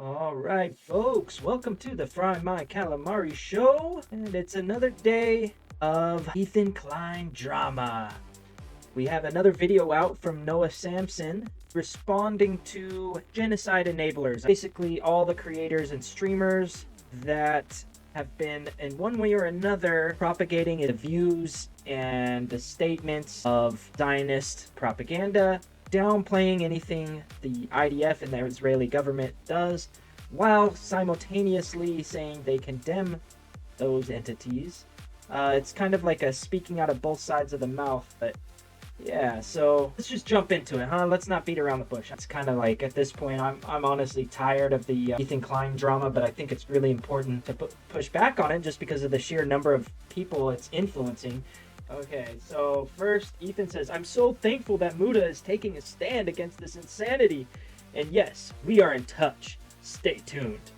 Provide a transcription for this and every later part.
All right, folks, welcome to the Fry My Calamari Show, and it's another day of Ethan Klein drama. We have another video out from Noah Samsen responding to genocide enablers, basically all the creators and streamers that have been in one way or another propagating the views and the statements of Zionist propaganda, downplaying anything the IDF and the Israeli government does, while simultaneously saying they condemn those entities. It's kind of like a speaking out of both sides of the mouth, but yeah, so let's just jump into it, huh? Let's not beat around the bush. It's kind of like, at this point, I'm honestly tired of the Ethan Klein drama, but I think it's really important to push back on it just because of the sheer number of people it's influencing. Okay, so first, Ethan says, I'm so thankful that Muta is taking a stand against this insanity. And yes, we are in touch. Stay tuned.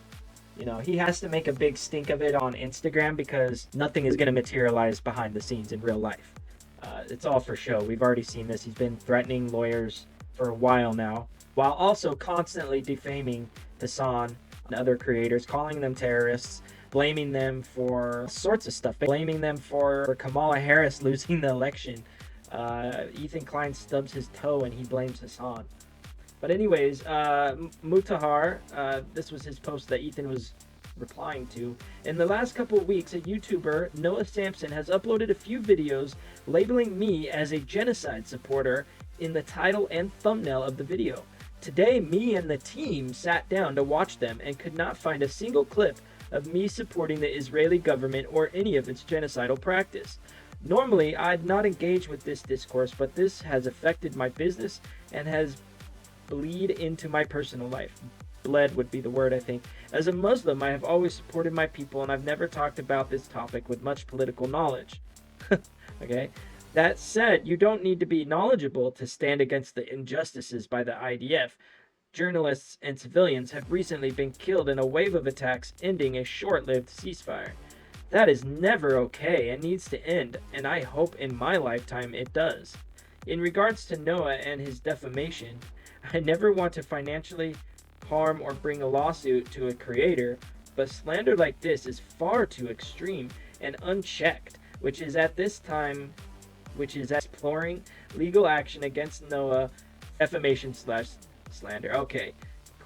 You know, he has to make a big stink of it on Instagram because nothing is going to materialize behind the scenes in real life. It's all for show. We've already seen this. He's been threatening lawyers for a while now, while also constantly defaming Hasan and other creators, calling them terrorists, blaming them for all sorts of stuff, blaming them for Kamala Harris losing the election. Ethan Klein stubs his toe and he blames Hasan. But anyways, Mutahar, this was his post that Ethan was replying to. In the last couple of weeks, a YouTuber, Noah Samsen, has uploaded a few videos labeling me as a genocide supporter in the title and thumbnail of the video. Today, me and the team sat down to watch them and could not find a single clip of me supporting the Israeli government or any of its genocidal practice. Normally, I'd not engage with this discourse, but this has affected my business and has bleed into my personal life. Bled would be the word, I think. As a Muslim, I have always supported my people, and I've never talked about this topic with much political knowledge. Okay? That said, you don't need to be knowledgeable to stand against the injustices by the IDF. Journalists and civilians have recently been killed in a wave of attacks, ending a short-lived ceasefire. That is never okay and needs to end, and I hope in my lifetime it does. In regards to Noah and his defamation, I never want to financially harm or bring a lawsuit to a creator, but slander like this is far too extreme and unchecked, which is exploring legal action against Noah, defamation/slander. Okay,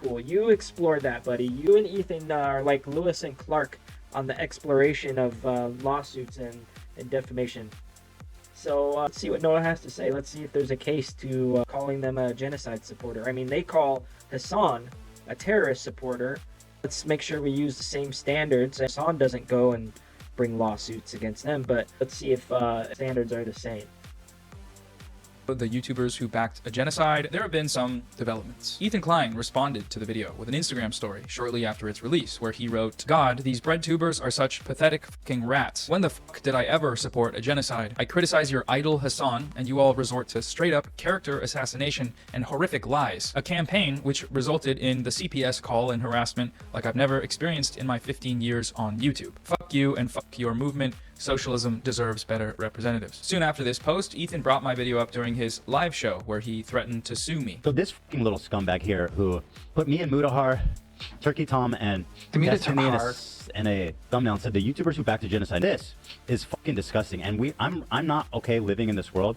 cool. You explore that, buddy. You and Ethan are like Lewis and Clark on the exploration of lawsuits and defamation. So let's see what Noah has to say. Let's see if there's a case to calling them a genocide supporter. I mean, they call Hasan a terrorist supporter. Let's make sure we use the same standards. Hasan doesn't go and bring lawsuits against them, but let's see if standards are the same. The YouTubers who backed a genocide, there have been some developments. Ethan Klein responded to the video with an Instagram story shortly after its release, where he wrote, God, these bread tubers are such pathetic fucking rats. When the fuck did I ever support a genocide? I criticize your idol Hasan, and you all resort to straight up character assassination and horrific lies. A campaign which resulted in the CPS call and harassment like I've never experienced in my 15 years on YouTube. Fuck you and fuck your movement. Socialism deserves better representatives. Soon after this post, Ethan brought my video up during his live show where he threatened to sue me. So this fucking little scumbag here who put me and Mutahar, Turkey Tom, and Destiny in a thumbnail and said the YouTubers who backed a genocide. This is fucking disgusting, and I'm not okay living in this world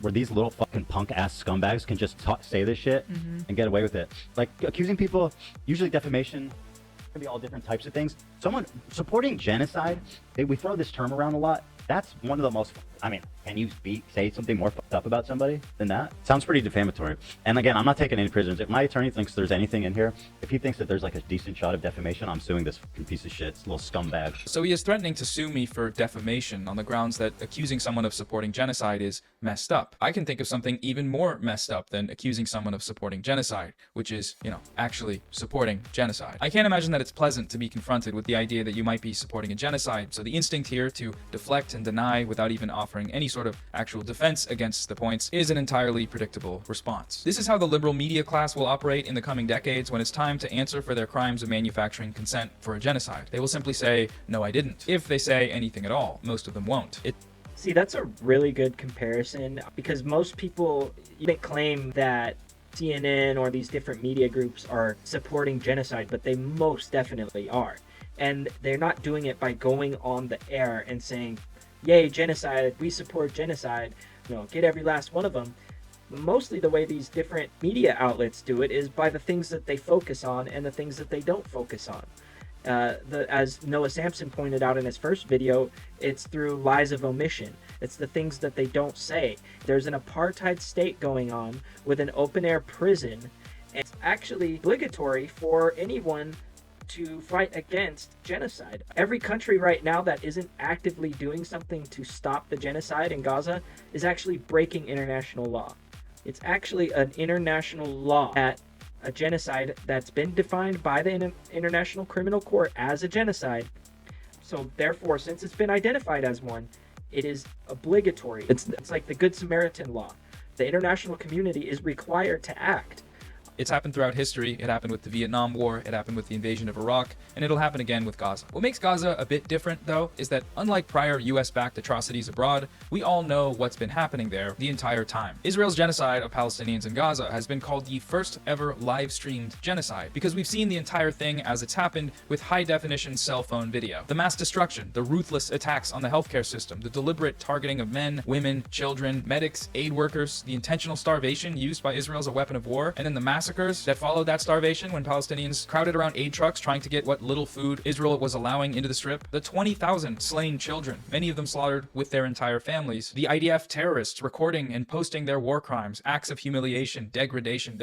where these little fucking punk ass scumbags can just say this shit and get away with it. Like accusing people, usually defamation, can be all different types of things. Someone supporting genocide, we throw this term around a lot. That's one of the most, I mean, can you say something more fucked up about somebody than that? Sounds pretty defamatory. And again, I'm not taking any prisoners. If my attorney thinks there's anything in here, if he thinks that there's like a decent shot of defamation, I'm suing this fucking piece of shit, little scumbag. So he is threatening to sue me for defamation on the grounds that accusing someone of supporting genocide is messed up. I can think of something even more messed up than accusing someone of supporting genocide, which is, you know, actually supporting genocide. I can't imagine that it's pleasant to be confronted with the idea that you might be supporting a genocide, so the instinct here to deflect and deny without even offering any sort of actual defense against the points is an entirely predictable response. This is how the liberal media class will operate in the coming decades when it's time to answer for their crimes of manufacturing consent for a genocide. They will simply say, no, I didn't. If they say anything at all, most of them won't. See, that's a really good comparison because most people, you can claim that CNN or these different media groups are supporting genocide, but they most definitely are. And they're not doing it by going on the air and saying, yay, genocide, we support genocide, get every last one of them. Mostly the way these different media outlets do it is by the things that they focus on and the things that they don't focus on. As Noah Samsen pointed out in his first video, it's through lies of omission. It's the things that they don't say. There's an apartheid state going on with an open-air prison, and it's actually obligatory for anyone to fight against genocide. Every country right now that isn't actively doing something to stop the genocide in Gaza is actually breaking international law. It's actually an international law that a genocide that's been defined by the International Criminal Court as a genocide. So therefore, since it's been identified as one, it is obligatory. It's like the Good Samaritan law. The international community is required to act. It's happened throughout history. It happened with the Vietnam War, it happened with the invasion of Iraq, and it'll happen again with Gaza. What makes Gaza a bit different, though, is that unlike prior US-backed atrocities abroad, we all know what's been happening there the entire time. Israel's genocide of Palestinians in Gaza has been called the first ever live-streamed genocide, because we've seen the entire thing as it's happened with high-definition cell phone video. The mass destruction, the ruthless attacks on the healthcare system, the deliberate targeting of men, women, children, medics, aid workers, the intentional starvation used by Israel as a weapon of war, and then the massacres that followed that starvation when Palestinians crowded around aid trucks trying to get what little food Israel was allowing into the Strip, the 20,000 slain children, many of them slaughtered with their entire families, the IDF terrorists recording and posting their war crimes, acts of humiliation, degradation.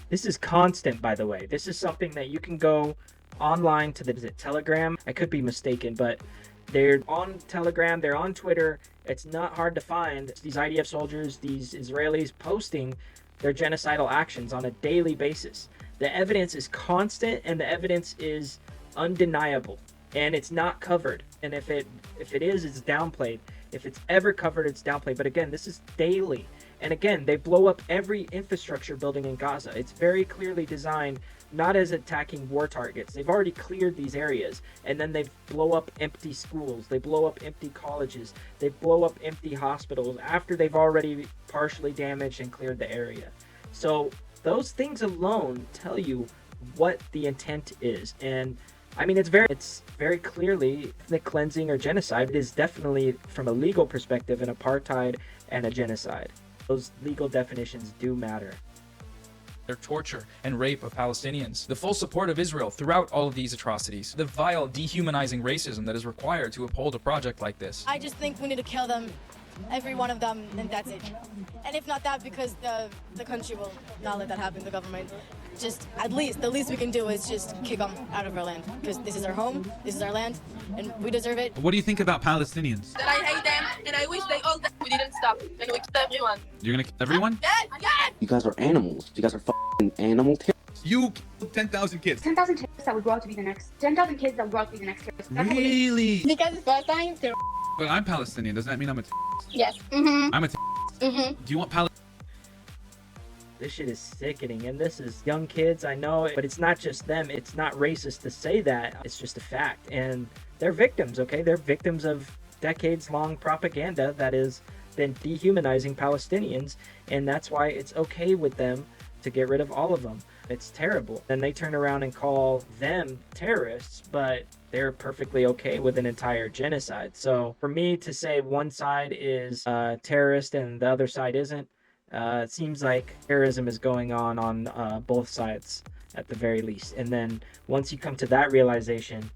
This is constant, by the way. This is something that you can go online to the Telegram. I could be mistaken, but they're on Telegram, they're on Twitter. It's not hard to find these IDF soldiers, these Israelis posting their genocidal actions on a daily basis. The evidence is constant and the evidence is undeniable, and it's not covered. And if it is, it's downplayed. If it's ever covered, it's downplayed. But again, this is daily. And again, they blow up every infrastructure building in Gaza. It's very clearly designed not as attacking war targets. They've already cleared these areas, and then they blow up empty schools. They blow up empty colleges. They blow up empty hospitals after they've already partially damaged and cleared the area. So those things alone tell you what the intent is. And I mean, it's very clearly ethnic cleansing or genocide. It is definitely, from a legal perspective, an apartheid and a genocide. Those legal definitions do matter. Their torture and rape of Palestinians, the full support of Israel throughout all of these atrocities, the vile, dehumanizing racism that is required to uphold a project like this. I just think we need to kill them, every one of them, and that's it. And if not that, because the country will not let that happen, the government. Just the least we can do is just kick them out of our land, because this is our home, this is our land, and we deserve it. What do you think about Palestinians? That I hate them, and I wish they all died. We didn't stop, and we killed everyone. You're gonna kill everyone? Yes, yes! You guys are animals. You guys are f***ing animal terrorists. You killed 10,000 kids. 10,000 terrorists that would grow up to be the next. 10,000 kids that would grow up to be the next terrorists. That's what we- Really? Because it's Palestine, they're... But I'm Palestinian. Does that mean I'm a Yes. Mm-hmm. I'm a Mm-hmm. Do you want Palestinian? This shit is sickening, and this is young kids, I know, but it's not just them. It's not racist to say that. It's just a fact. And they're victims, okay? They're victims of decades-long propaganda that has been dehumanizing Palestinians, and that's why it's okay with them to get rid of all of them. It's terrible. Then they turn around and call them terrorists, but they're perfectly okay with an entire genocide. So for me to say one side is terrorist and the other side isn't, it seems like terrorism is going on both sides at the very least. And then once you come to that realization,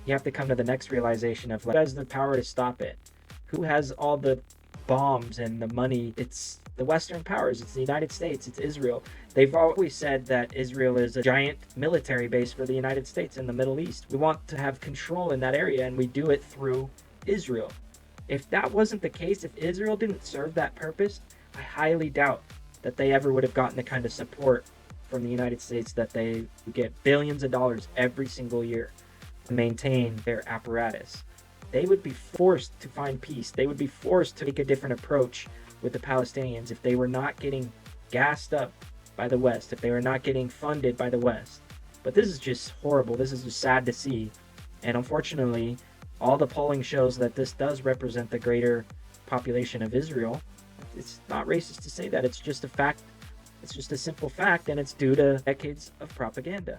you have to come to the next realization of, like, who has the power to stop it? Who has all the bombs and the money? It's the Western powers. It's the United States. It's Israel. They've always said that Israel is a giant military base for the United States in the Middle East. We want to have control in that area, and we do it through Israel. If that wasn't the case, if Israel didn't serve that purpose, I highly doubt that they ever would have gotten the kind of support from the United States that they get billions of dollars every single year to maintain their apparatus. They would be forced to find peace. They would be forced to take a different approach with the Palestinians if they were not getting gassed up by the West, if they were not getting funded by the West. But this is just horrible. This is just sad to see. And unfortunately, all the polling shows that this does represent the greater population of Israel. It's not racist to say that. It's just a fact. It's just a simple fact, and it's due to decades of propaganda.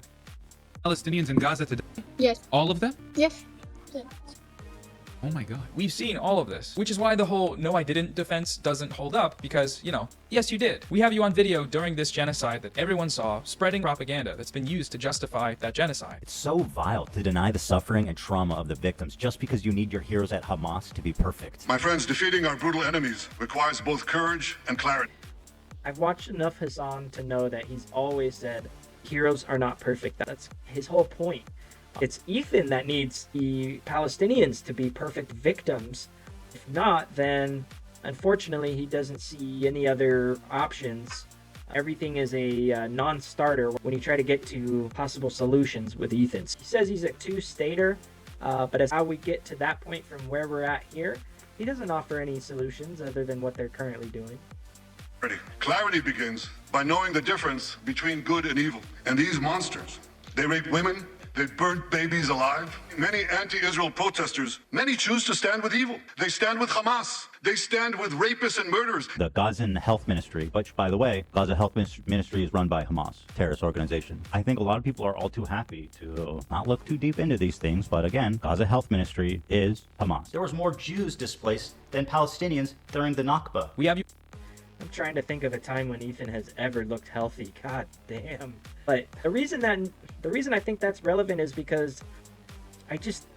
Palestinians in Gaza today? Yes. All of them? Yes. Oh my god. We've seen all of this, which is why the whole "no, I didn't" defense doesn't hold up, because, you know, yes, you did. We have you on video during this genocide that everyone saw, spreading propaganda that's been used to justify that genocide. It's so vile to deny the suffering and trauma of the victims just because you need your heroes at Hamas to be perfect. My friends, defeating our brutal enemies requires both courage and clarity. I've watched enough Hasan to know that he's always said heroes are not perfect. That's his whole point. It's Ethan that needs the Palestinians to be perfect victims. If not, then unfortunately he doesn't see any other options. Everything is a non-starter when you try to get to possible solutions with Ethan. He says he's a two-stater, but as how we get to that point from where we're at here, he doesn't offer any solutions other than what they're currently doing. Clarity begins by knowing the difference between good and evil. And these monsters, they rape women, they burnt babies alive. Many anti-Israel protesters, many choose to stand with evil. They stand with Hamas. They stand with rapists and murderers. The Gazan Health Ministry, which, by the way, Gaza Health Ministry is run by Hamas, terrorist organization. I think a lot of people are all too happy to not look too deep into these things, but again, Gaza Health Ministry is Hamas. There was more Jews displaced than Palestinians during the Nakba. We have you. I'm trying to think of a time when Ethan has ever looked healthy. God damn. But the reason I think that's relevant is because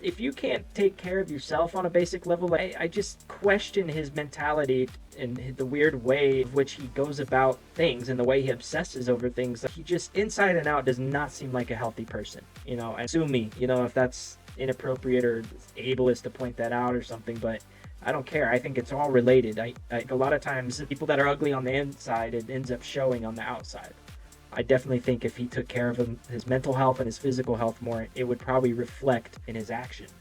if you can't take care of yourself on a basic level, I just question his mentality and the weird way of which he goes about things and the way he obsesses over things. He just inside and out does not seem like a healthy person, you know. And sue me, you know, if that's inappropriate or ableist to point that out or something, but I don't care. I think it's all related. A lot of times, people that are ugly on the inside, it ends up showing on the outside. I definitely think if he took care of his mental health and his physical health more, it would probably reflect in his actions.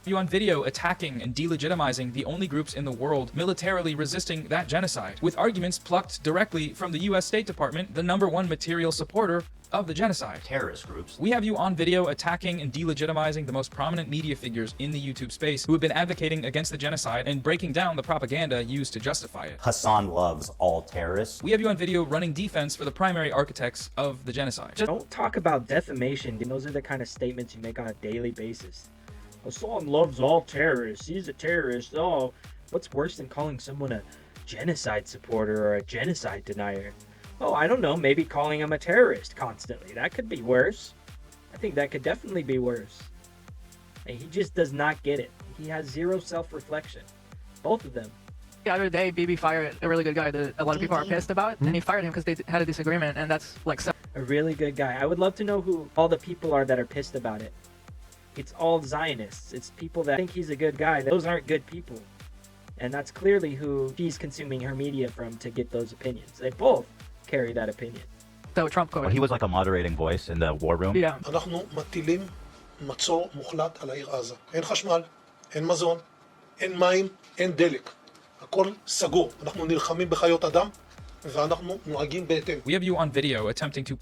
You on video attacking and delegitimizing the only groups in the world militarily resisting that genocide, with arguments plucked directly from the US State Department, the #1 material supporter of the genocide. Terrorist groups. We have you on video attacking and delegitimizing the most prominent media figures in the YouTube space who have been advocating against the genocide and breaking down the propaganda used to justify it. Hasan loves all terrorists. We have you on video running defense for the primary architects of the genocide. Don't talk about defamation. Those are the kind of statements you make on a daily basis. Hasan loves all terrorists. He's a terrorist. Oh, what's worse than calling someone a genocide supporter or a genocide denier? Oh, I don't know. Maybe calling him a terrorist constantly. That could be worse. I think that could definitely be worse. And he just does not get it. He has zero self-reflection. Both of them. The other day, Bibi fired a really good guy that a lot of people are pissed about, and he fired him because they had a disagreement, and that's like a really good guy. I would love to know who all the people are that are pissed about it. It's all Zionists. It's people that think he's a good guy. Those aren't good people. And that's clearly who she's consuming her media from to get those opinions. They both carry that opinion. So Trump Well, he was like a moderating voice in the war room. Yeah. אנחנו מטילים מצור מוחלט על העיר עזה. אין חשמל, אין מזון, אין מים, אין דלק. הכל סגור. אנחנו נלחמים בחיות אדם ואנחנו נוהגים בהתאם. We have you on video attempting to...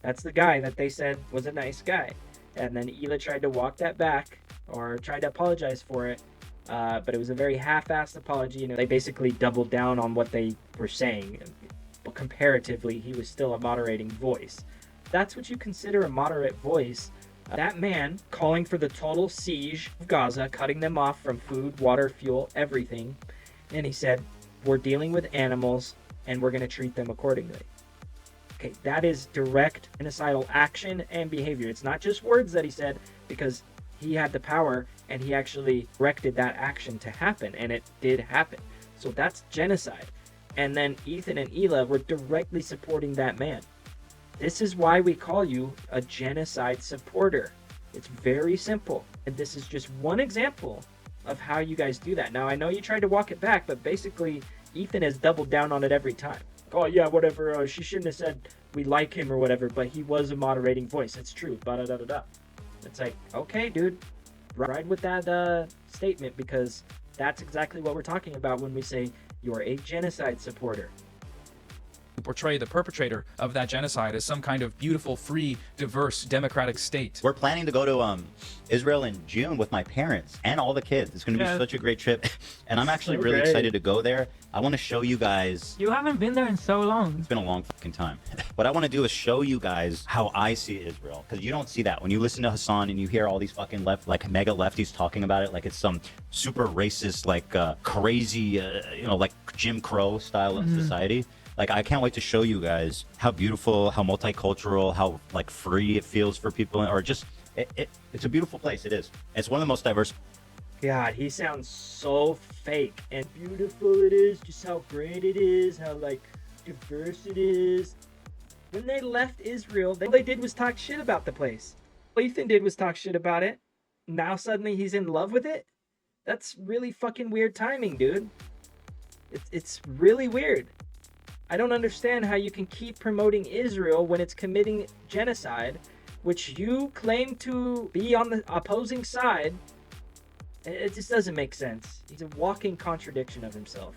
That's the guy that they said was a nice guy. And then Ela tried to walk that back or tried to apologize for it. But it was a very half-assed apology. You know, they basically doubled down on what they were saying. But comparatively, he was still a moderating voice. That's what you consider a moderate voice. That man calling for the total siege of Gaza, cutting them off from food, water, fuel, everything. And he said, we're dealing with animals and we're going to treat them accordingly. Okay, that is direct genocidal action and behavior. It's not just words that he said, because he had the power and he actually directed that action to happen, and it did happen. So that's genocide. And then Ethan and Ela were directly supporting that man. This is why we call you a genocide supporter. It's very simple. And this is just one example of how you guys do that. Now, I know you tried to walk it back, but basically Ethan has doubled down on it every time. Oh yeah, whatever, she shouldn't have said we like him or whatever, but he was a moderating voice. It's true. Da-da-da-da-da. It's like, okay, dude, ride with that statement, because that's exactly what we're talking about when we say you're a genocide supporter. portray the perpetrator of that genocide as some kind of beautiful, free, diverse, democratic state. We're planning to go to Israel in June with my parents and all the kids. It's going to be such a great trip. And I'm actually really excited to go there. I want to show you guys. You haven't been there in so long. It's been a long fucking time. What I want to do is show you guys how I see Israel. Because you don't see that. When you listen to Hasan and you hear all these fucking mega lefties talking about it like it's some super racist, like crazy, like Jim Crow style of society. Like, I can't wait to show you guys how beautiful, how multicultural, how like free it feels for people, or just it's a beautiful place. It is. It's one of the most diverse. God, he sounds so fake and beautiful. It is just how great it is, how like diverse it is. When they left Israel, all they did was talk shit about the place. All Ethan did was talk shit about it. Now suddenly he's in love with it. That's really fucking weird timing, dude. It's really weird. I don't understand how you can keep promoting Israel when it's committing genocide, which you claim to be on the opposing side. It just doesn't make sense. He's a walking contradiction of himself.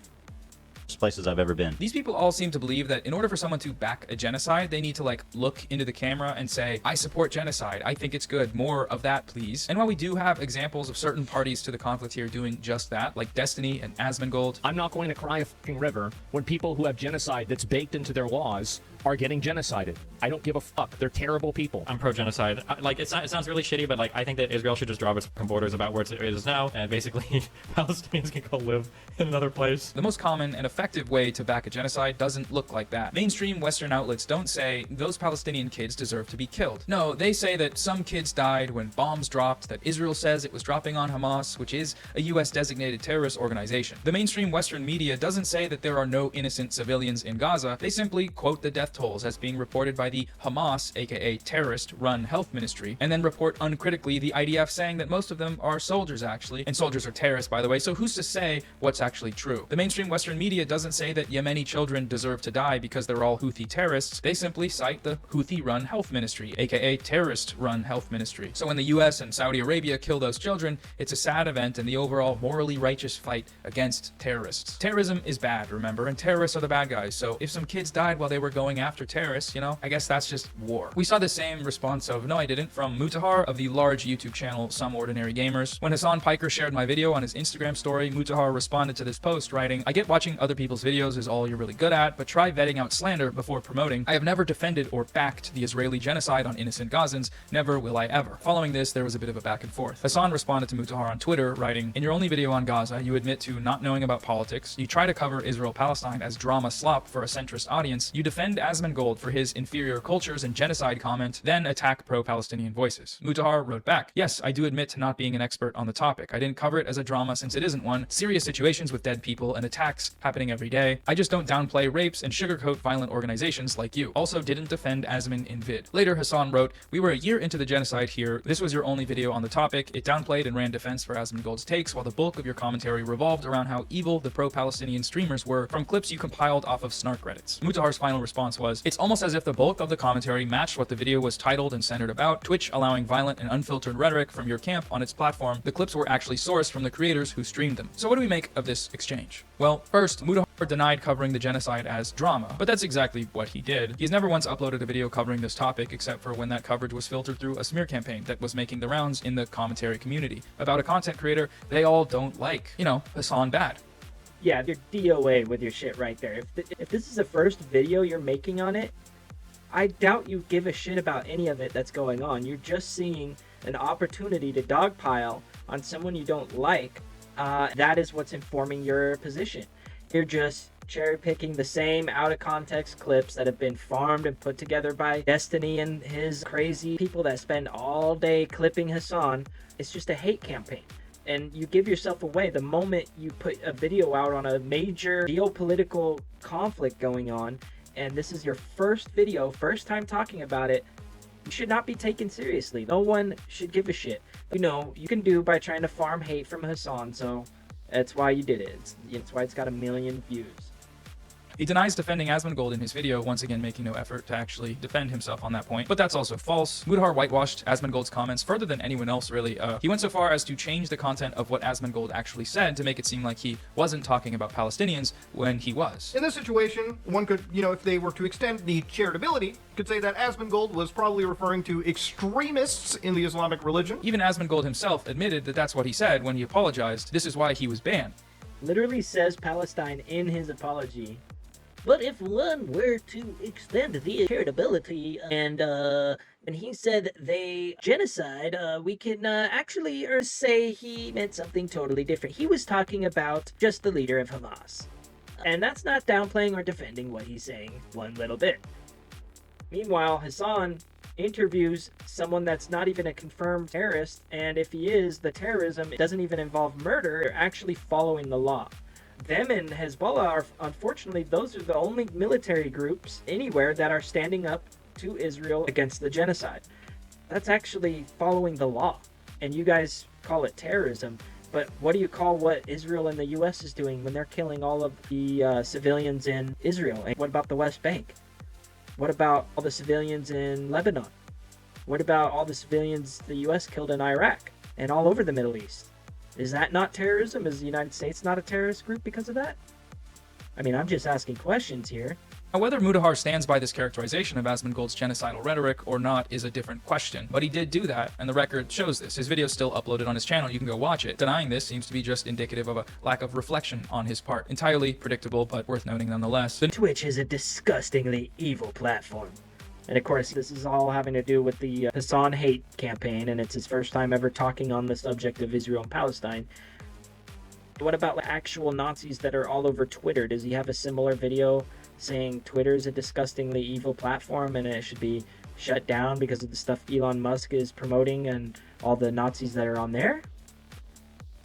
Places I've ever been. These people all seem to believe that in order for someone to back a genocide, they need to like look into the camera and say, I support genocide. I think it's good. More of that, please. And while we do have examples of certain parties to the conflict here doing just that, like Destiny and Asmongold, I'm not going to cry a fucking river when people who have genocide that's baked into their laws are getting genocided. I don't give a fuck. They're terrible people. I'm pro-genocide. Like, it sounds really shitty, but like, I think that Israel should just drop its borders about where it is now, and basically Palestinians can go live in another place. The most common and effective way to back a genocide doesn't look like that. Mainstream Western outlets don't say those Palestinian kids deserve to be killed. No, they say that some kids died when bombs dropped, that Israel says it was dropping on Hamas, which is a US designated terrorist organization. The mainstream Western media doesn't say that there are no innocent civilians in Gaza. They simply quote the death tolls as being reported by the Hamas, aka terrorist-run health ministry, and then report uncritically the IDF saying that most of them are soldiers actually, and soldiers are terrorists by the way, so who's to say what's actually true? The mainstream Western media doesn't say that Yemeni children deserve to die because they're all Houthi terrorists. They simply cite the Houthi-run health ministry, aka terrorist-run health ministry. So when the US and Saudi Arabia kill those children, it's a sad event in the overall morally righteous fight against terrorists. Terrorism is bad, remember, and terrorists are the bad guys, so if some kids died while they were going after terrorists, you know, I guess that's just war. We saw the same response of no I didn't from Mutahar of the large YouTube channel SomeOrdinaryGamers. When Hasan Piker shared my video on his Instagram story, Mutahar responded to this post writing, I get watching other people's videos is all you're really good at, but try vetting out slander before promoting. I have never defended or backed the Israeli genocide on innocent Gazans, never will I ever. Following this, there was a bit of a back and forth. Hasan responded to Mutahar on Twitter writing, in your only video on Gaza, you admit to not knowing about politics, you try to cover Israel-Palestine as drama slop for a centrist audience, you defend Asmongold for his inferior cultures and genocide comment, then attack pro-Palestinian voices. Mutahar wrote back, yes, I do admit to not being an expert on the topic. I didn't cover it as a drama since it isn't one. Serious situations with dead people and attacks happening every day. I just don't downplay rapes and sugarcoat violent organizations like you. Also didn't defend Asmin in vid. Later, Hasan wrote, we were a year into the genocide here. This was your only video on the topic. It downplayed and ran defense for Asmongold's takes, while the bulk of your commentary revolved around how evil the pro-Palestinian streamers were from clips you compiled off of snark Reddits. Mutahar's final response was, it's almost as if the bulk of the commentary matched what the video was titled and centered about, Twitch allowing violent and unfiltered rhetoric from your camp on its platform. The clips were actually sourced from the creators who streamed them. So what do we make of this exchange? Well, first, Mutahar denied covering the genocide as drama, but that's exactly what he did. He's never once uploaded a video covering this topic except for when that coverage was filtered through a smear campaign that was making the rounds in the commentary community about a content creator they all don't like. You know, Hasan bad. Yeah, you're DOA with your shit right there. If this is the first video you're making on it, I doubt you give a shit about any of it that's going on. You're just seeing an opportunity to dogpile on someone you don't like. That is what's informing your position. You're just cherry picking the same out of context clips that have been farmed and put together by Destiny and his crazy people that spend all day clipping Hasan. It's just a hate campaign. And you give yourself away the moment you put a video out on a major geopolitical conflict going on, and this is your first video, first time talking about it. You should not be taken seriously. No one should give a shit. You know, you can do by trying to farm hate from Hasan, so that's why you did it. It's why it's got 1 million views. He denies defending Asmongold in his video, once again making no effort to actually defend himself on that point, but that's also false. Mutahar whitewashed Asmongold's comments further than anyone else, really. He went so far as to change the content of what Asmongold actually said to make it seem like he wasn't talking about Palestinians when he was. In this situation, one could, if they were to extend the charitability, could say that Asmongold was probably referring to extremists in the Islamic religion. Even Asmongold himself admitted that that's what he said when he apologized. This is why he was banned. Literally says Palestine in his apology. But if one were to extend the charitability and he said they genocide, we can actually say he meant something totally different. He was talking about just the leader of Hamas. And that's not downplaying or defending what he's saying one little bit. Meanwhile, Hasan interviews someone that's not even a confirmed terrorist, and if he is, the terrorism doesn't even involve murder. They're actually following the law. Them and Hezbollah are, unfortunately, those are the only military groups anywhere that are standing up to Israel against the genocide. That's actually following the law. And you guys call it terrorism, but what do you call what Israel and the US is doing when they're killing all of the civilians in Israel? And what about the West Bank? What about all the civilians in Lebanon? What about all the civilians the US killed in Iraq and all over the Middle East? Is that not terrorism? Is the United States not a terrorist group because of that? I mean, I'm just asking questions here. Now, whether Mutahar stands by this characterization of Asmongold's genocidal rhetoric or not is a different question, but he did do that, and the record shows this. His video is still uploaded on his channel, you can go watch it. Denying this seems to be just indicative of a lack of reflection on his part. Entirely predictable, but worth noting nonetheless. Twitch is a disgustingly evil platform. And of course, this is all having to do with the Hasan hate campaign, and it's his first time ever talking on the subject of Israel and Palestine. What about actual Nazis that are all over Twitter? Does he have a similar video saying Twitter is a disgustingly evil platform and it should be shut down because of the stuff Elon Musk is promoting and all the Nazis that are on there?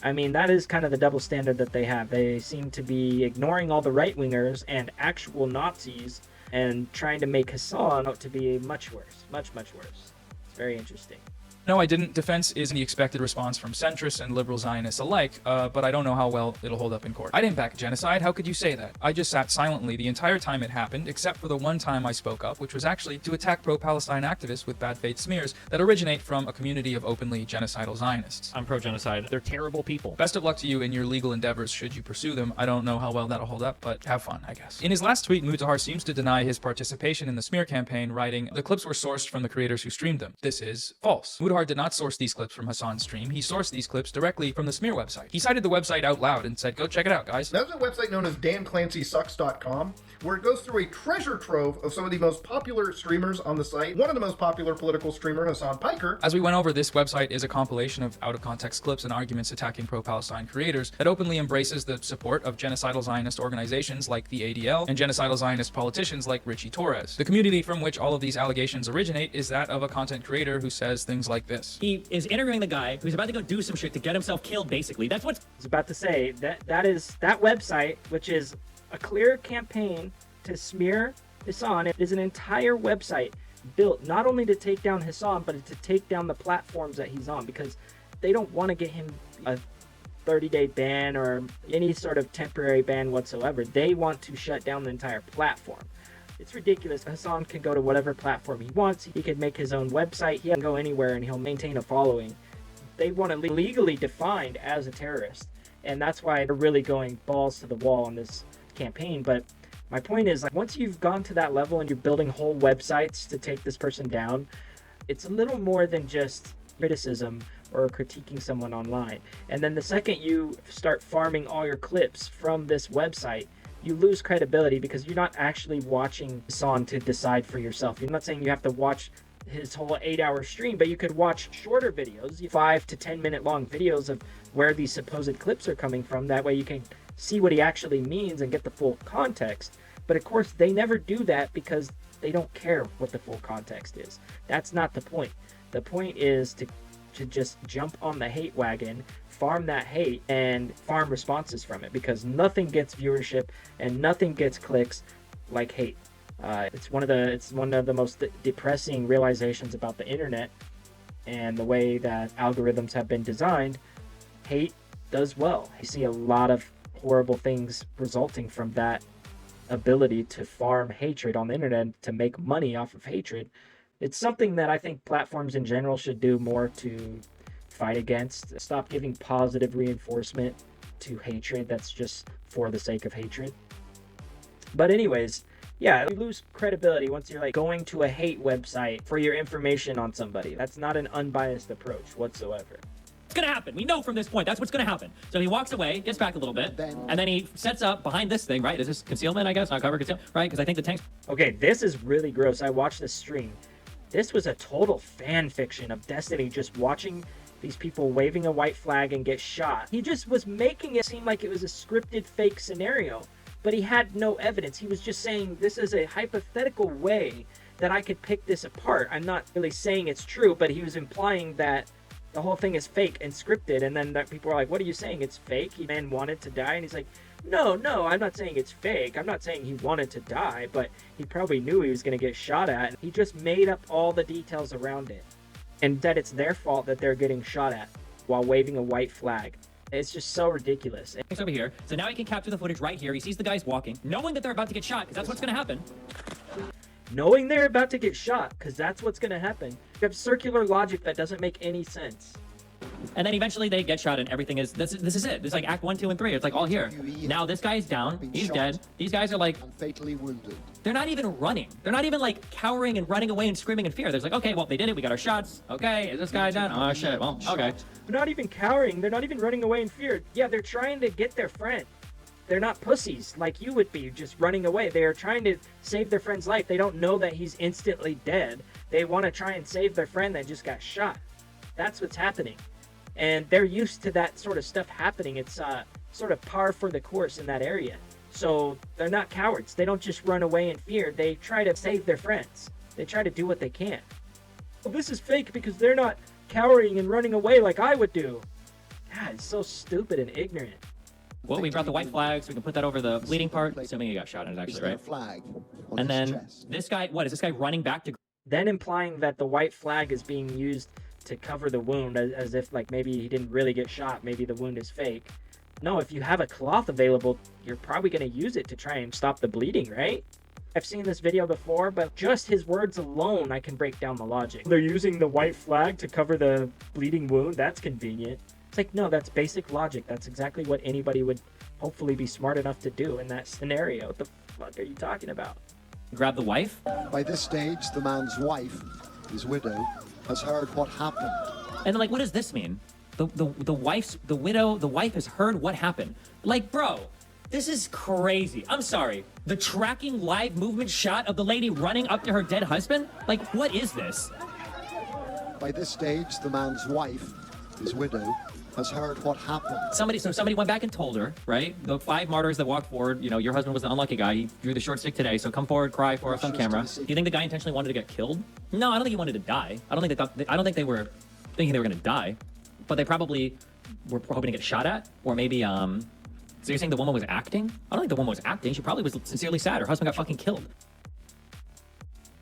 I mean, that is kind of the double standard that they have. They seem to be ignoring all the right-wingers and actual Nazis and trying to make Hasan out to be much worse. Much worse. It's very interesting. No, I didn't. Defense is the expected response from centrists and liberal Zionists alike, but I don't know how well it'll hold up in court. I didn't back genocide. How could you say that? I just sat silently the entire time it happened, except for the one time I spoke up, which was actually to attack pro-Palestine activists with bad faith smears that originate from a community of openly genocidal Zionists. I'm pro-genocide. They're terrible people. Best of luck to you in your legal endeavors should you pursue them. I don't know how well that'll hold up, but have fun, I guess. In his last tweet, Mutahar seems to deny his participation in the smear campaign, writing, "The clips were sourced from the creators who streamed them." This is false. Mutahar did not source these clips from Hasan's stream. He sourced these clips directly from the smear website. He cited the website out loud and said, go check it out, guys. That's a website known as danclancysucks.com, where it goes through a treasure trove of some of the most popular streamers on the site. One of the most popular political streamer, Hasan Piker. As we went over, this website is a compilation of out-of-context clips and arguments attacking pro-Palestine creators that openly embraces the support of genocidal Zionist organizations like the ADL and genocidal Zionist politicians like Richie Torres. The community from which all of these allegations originate is that of a content creator who says things like this. He is interviewing the guy who's about to go do some shit to get himself killed, basically. That's what I was about to say. That website, which is a clear campaign to smear Hasan, it is an entire website built not only to take down Hasan, but to take down the platforms that he's on, because they don't want to get him a 30-day ban or any sort of temporary ban whatsoever. They want to shut down the entire platform. It's ridiculous. Hasan can go to whatever platform he wants. He can make his own website. He can go anywhere and he'll maintain a following. They want to legally defined as a terrorist. And that's why they're really going balls to the wall on this campaign. But my point is, like, once you've gone to that level and you're building whole websites to take this person down, it's a little more than just criticism or critiquing someone online. And then the second you start farming all your clips from this website, you lose credibility because you're not actually watching Hasan to decide for yourself. You're not saying you have to watch his whole 8-hour stream, but you could watch shorter videos, 5 to 10 minute long videos of where these supposed clips are coming from. That way you can see what he actually means and get the full context. But of course, they never do that because they don't care what the full context is. That's not the point. The point is to just jump on the hate wagon, farm that hate, and farm responses from it, because nothing gets viewership and nothing gets clicks like hate. It's one of the most depressing realizations about the internet and the way that algorithms have been designed. Hate does well. You see a lot of horrible things resulting from that ability to farm hatred on the internet, to make money off of hatred. It's something that I think platforms in general should do more to fight against. Stop giving positive reinforcement to hatred that's just for the sake of hatred. But anyways, yeah, you lose credibility once you're like going to a hate website for your information on somebody. That's not an unbiased approach whatsoever. It's gonna happen. We know from this point that's what's gonna happen. So he walks away, gets back a little bit, and then he sets up behind this thing, right? Is this concealment, I guess? Not cover concealment, right? Because I think the tanks. Okay, this is really gross. I watched this stream. This was a total fan fiction of Destiny, just watching these people waving a white flag and get shot. He just was making it seem like it was a scripted fake scenario, but he had no evidence. He was just saying this is a hypothetical way that I could pick this apart. I'm not really saying it's true, but he was implying that the whole thing is fake and scripted, and then that people are like, what are you saying? It's fake? He man wanted to die? And he's like, no, I'm not saying it's fake. I'm not saying he wanted to die, but he probably knew he was going to get shot at. He just made up all the details around it and that it's their fault that they're getting shot at while waving a white flag. It's just so ridiculous. It's over here. So now he can capture the footage right here. He sees the guys walking, knowing that they're about to get shot, because that's what's going to happen. Knowing they're about to get shot, because that's what's going to happen. You have circular logic that doesn't make any sense. And then eventually they get shot and everything is, this is it. It's like Act 1, 2, and 3. It's like all here. Now this guy's down. He's dead. These guys are like, fatally wounded. They're not even running. They're not even like cowering and running away and screaming in fear. They're like, okay, well, they did it. We got our shots. Okay, is this guy down? Oh, shit. Well, okay. They're not even cowering. They're not even running away in fear. Yeah, they're trying to get their friend. They're not pussies like you would be, just running away. They are trying to save their friend's life. They don't know that he's instantly dead. They want to try and save their friend that just got shot. That's what's happening. And they're used to that sort of stuff happening. It's sort of par for the course in that area. So they're not cowards. They don't just run away in fear. They try to save their friends. They try to do what they can. Well, this is fake because they're not cowering and running away like I would do. God, it's so stupid and ignorant. Well, we brought the white flag, so we can put that over the bleeding part, assuming he got shot in it, actually, right? Flag and then this guy, what is this guy running back to? Then implying that the white flag is being used to cover the wound, as if like maybe he didn't really get shot, maybe the wound is fake. No, if you have a cloth available, you're probably going to use it to try and stop the bleeding, right? I've seen this video before, but just his words alone, I can break down the logic. They're using the white flag to cover the bleeding wound. That's convenient. It's like, no, that's basic logic. That's exactly what anybody would hopefully be smart enough to do in that scenario. What the fuck are you talking about? Grab the wife? By this stage, the man's wife, his widow, has heard what happened. And like, what does this mean? The wife has heard what happened. Like, bro, this is crazy. I'm sorry. The tracking live movement shot of the lady running up to her dead husband? Like, what is this? By this stage, the man's wife, his widow, has heard what happened. Somebody went back and told her, right? The 5 martyrs that walked forward, you know, your husband was an unlucky guy. He drew the short stick today, so come forward, cry for us on camera. Do you think the guy intentionally wanted to get killed? No, I don't think he wanted to die. I don't think they were thinking they were going to die, but they probably were hoping to get shot at, or maybe, so you're saying the woman was acting? I don't think the woman was acting. She probably was sincerely sad. Her husband got fucking killed.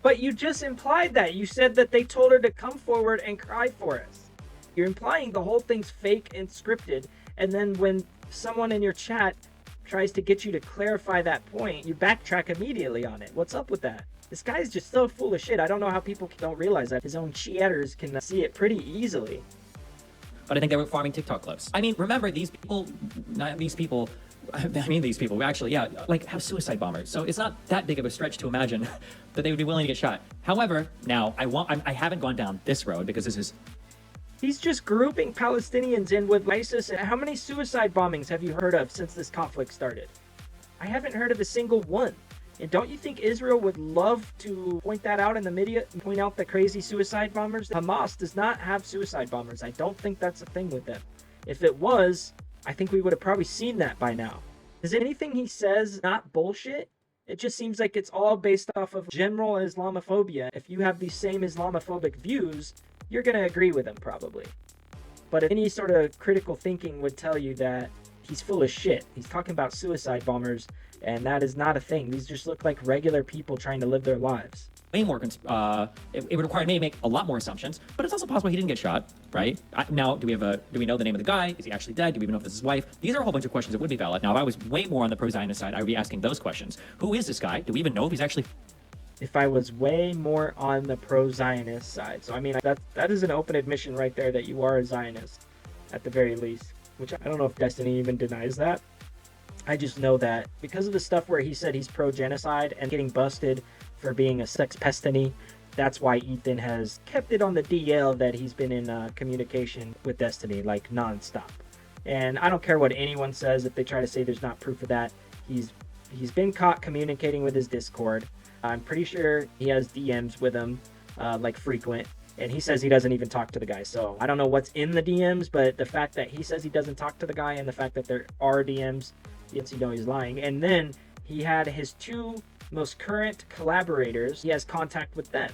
But you just implied that. You said that they told her to come forward and cry for us. You're implying the whole thing's fake and scripted, and then when someone in your chat tries to get you to clarify that point, you backtrack immediately on it. What's up with that? This guy's just so full of shit. I don't know how people don't realize that. His own cheaters can see it pretty easily. But I think they were farming TikTok clips. I mean, remember, these people, actually, yeah, like, have suicide bombers. So it's not that big of a stretch to imagine that they would be willing to get shot. However, now, I haven't gone down this road because this is... He's just grouping Palestinians in with ISIS. How many suicide bombings have you heard of since this conflict started? I haven't heard of a single one. And don't you think Israel would love to point that out in the media, point out the crazy suicide bombers? Hamas does not have suicide bombers. I don't think that's a thing with them. If it was, I think we would have probably seen that by now. Is anything he says not bullshit? It just seems like it's all based off of general Islamophobia. If you have these same Islamophobic views, you're going to agree with him probably. But any sort of critical thinking would tell you that he's full of shit. He's talking about suicide bombers, and that is not a thing. These just look like regular people trying to live their lives. way more, it would require me to make a lot more assumptions, but it's also possible he didn't get shot, right? Now, do we know the name of the guy? Is he actually dead? Do we even know if this is his wife? These are a whole bunch of questions that would be valid. Now, if I was way more on the pro-Zionist side, I would be asking those questions. Who is this guy? Do we even know if he's actually... If I was way more on the pro-Zionist side. So, I mean, that is an open admission right there that you are a Zionist, at the very least. Which I don't know if Destiny even denies that. I just know that because of the stuff where he said he's pro-genocide and getting busted for being a sex pestany, that's why Ethan has kept it on the DL that he's been in communication with Destiny, like, nonstop. And I don't care what anyone says if they try to say there's not proof of that. He's been caught communicating with his Discord. I'm pretty sure he has DMs with him, like frequent. And he says he doesn't even talk to the guy. So I don't know what's in the DMs, but the fact that he says he doesn't talk to the guy and the fact that there are DMs, yes, you know he's lying. And then he had his two most current collaborators. He has contact with them.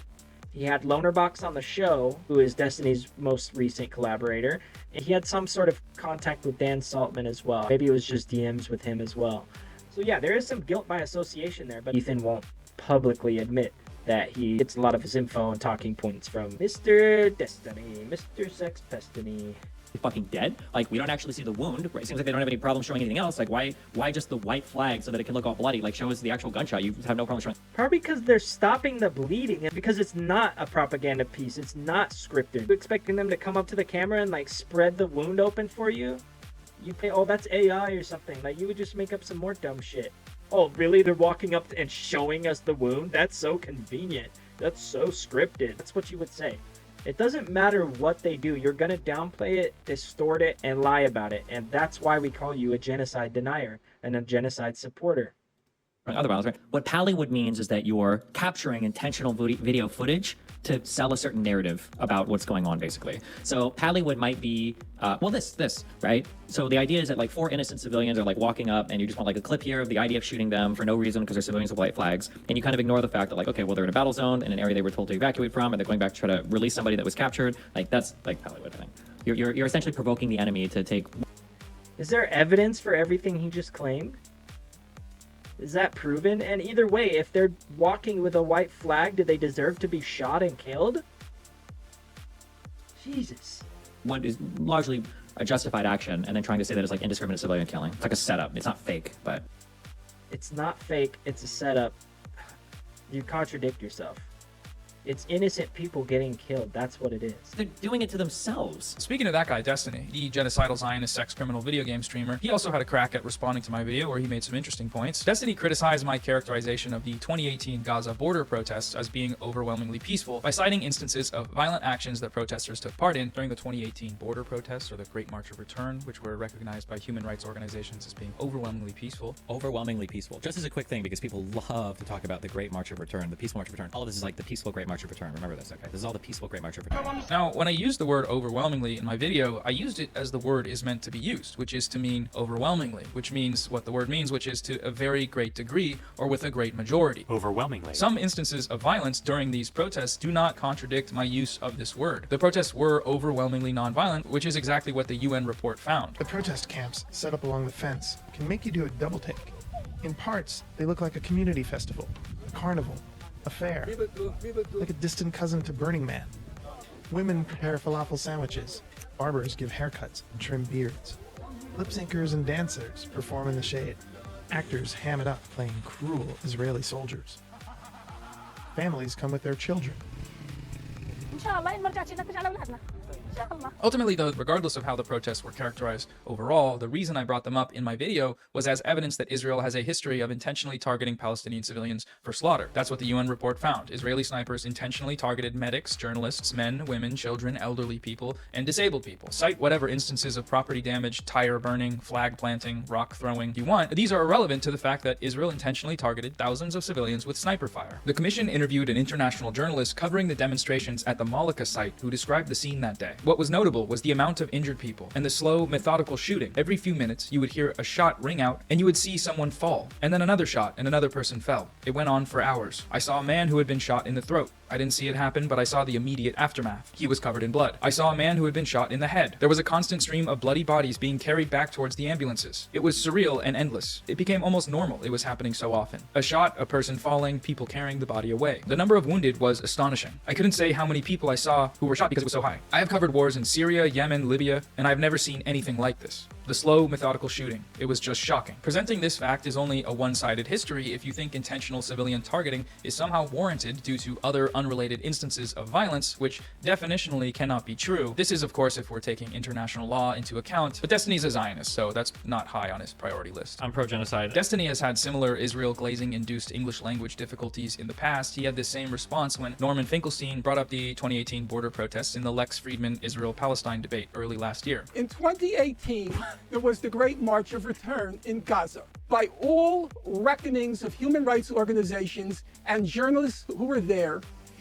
He had Lonerbox on the show, who is Destiny's most recent collaborator. And he had some sort of contact with Dan Saltman as well. Maybe it was just DMs with him as well. So yeah, there is some guilt by association there, but Ethan won't publicly admit that he gets a lot of his info and talking points from Mr. Destiny, Mr. Sex Pestiny. Fucking dead. Like, we don't actually see the wound, right? It seems like they don't have any problem showing anything else. Like, why just the white flag so that it can look all bloody? Like, show us the actual gunshot. You have no problem showing. Probably because they're stopping the bleeding and because it's not a propaganda piece. It's not scripted. You're expecting them to come up to the camera and like spread the wound open for you? You think, oh, that's AI or something. Like, you would just make up some more dumb shit. Oh, really? They're walking up and showing us the wound? That's so convenient. That's so scripted. That's what you would say. It doesn't matter what they do. You're going to downplay it, distort it, and lie about it. And that's why we call you a genocide denier and a genocide supporter. Other violence, right? What Pallywood means is that you're capturing intentional video footage to sell a certain narrative about what's going on, basically. So Pallywood might be, well, this, right? So the idea is that like 4 innocent civilians are like walking up and you just want like a clip here of the IDF shooting them for no reason because they're civilians with white flags. And you kind of ignore the fact that like, okay, well, they're in a battle zone in an area they were told to evacuate from and they're going back to try to release somebody that was captured. Like that's like Pallywood, I think. You're essentially provoking the enemy to take... Is there evidence for everything he just claimed? Is that proven? And either way, if they're walking with a white flag, do they deserve to be shot and killed? Jesus. One is largely a justified action, and then trying to say that it's like indiscriminate civilian killing. It's like a setup. It's not fake, but... It's not fake. It's a setup. You contradict yourself. It's innocent people getting killed. That's what it is. They're doing it to themselves. Speaking of that guy, Destiny, the genocidal Zionist sex criminal video game streamer, he also had a crack at responding to my video where he made some interesting points. Destiny criticized my characterization of the 2018 Gaza border protests as being overwhelmingly peaceful by citing instances of violent actions that protesters took part in during the 2018 border protests, or the Great March of Return, which were recognized by human rights organizations as being overwhelmingly peaceful. Overwhelmingly peaceful. Just as a quick thing, because people love to talk about the Great March of Return, the Peaceful March of Return. All of this is like the peaceful Great March of Return. Remember this, okay? This is all the peaceful Great March of Return. Now, when I used the word overwhelmingly in my video, I used it as the word is meant to be used, which is to mean overwhelmingly, which means what the word means, which is to a very great degree or with a great majority. Overwhelmingly. Some instances of violence during these protests do not contradict my use of this word. The protests were overwhelmingly nonviolent, which is exactly what the UN report found. The protest camps set up along the fence can make you do a double take. In parts, they look like a community festival, a carnival, a fair, like a distant cousin to Burning Man. Women prepare falafel sandwiches, barbers give haircuts and trim beards. Lip syncers and dancers perform in the shade. Actors ham it up playing cruel Israeli soldiers. Families come with their children. Ultimately, though, regardless of how the protests were characterized overall, the reason I brought them up in my video was as evidence that Israel has a history of intentionally targeting Palestinian civilians for slaughter. That's what the UN report found. Israeli snipers intentionally targeted medics, journalists, men, women, children, elderly people, and disabled people. Cite whatever instances of property damage, tire burning, flag planting, rock throwing you want. These are irrelevant to the fact that Israel intentionally targeted thousands of civilians with sniper fire. The commission interviewed an international journalist covering the demonstrations at the Malika site who described the scene that day. What was notable was the amount of injured people and the slow, methodical shooting. Every few minutes, you would hear a shot ring out and you would see someone fall, and then another shot and another person fell. It went on for hours. I saw a man who had been shot in the throat. I didn't see it happen, but I saw the immediate aftermath. He was covered in blood. I saw a man who had been shot in the head. There was a constant stream of bloody bodies being carried back towards the ambulances. It was surreal and endless. It became almost normal. It was happening so often. A shot, a person falling, people carrying the body away. The number of wounded was astonishing. I couldn't say how many people I saw who were shot because it was so high. I have covered wars in Syria, Yemen, Libya, and I've never seen anything like this. The slow, methodical shooting. It was just shocking. Presenting this fact is only a one-sided history if you think intentional civilian targeting is somehow warranted due to other unrelated instances of violence, which definitionally cannot be true. This is, of course, if we're taking international law into account, but Destiny's a Zionist, so that's not high on his priority list. I'm pro-genocide. Destiny has had similar Israel glazing-induced English language difficulties in the past. He had this same response when Norman Finkelstein brought up the 2018 border protests in the Lex Friedman Israel-Palestine debate early last year. In 2018, there was the Great March of Return in Gaza. By all reckonings of human rights organizations and journalists who were there,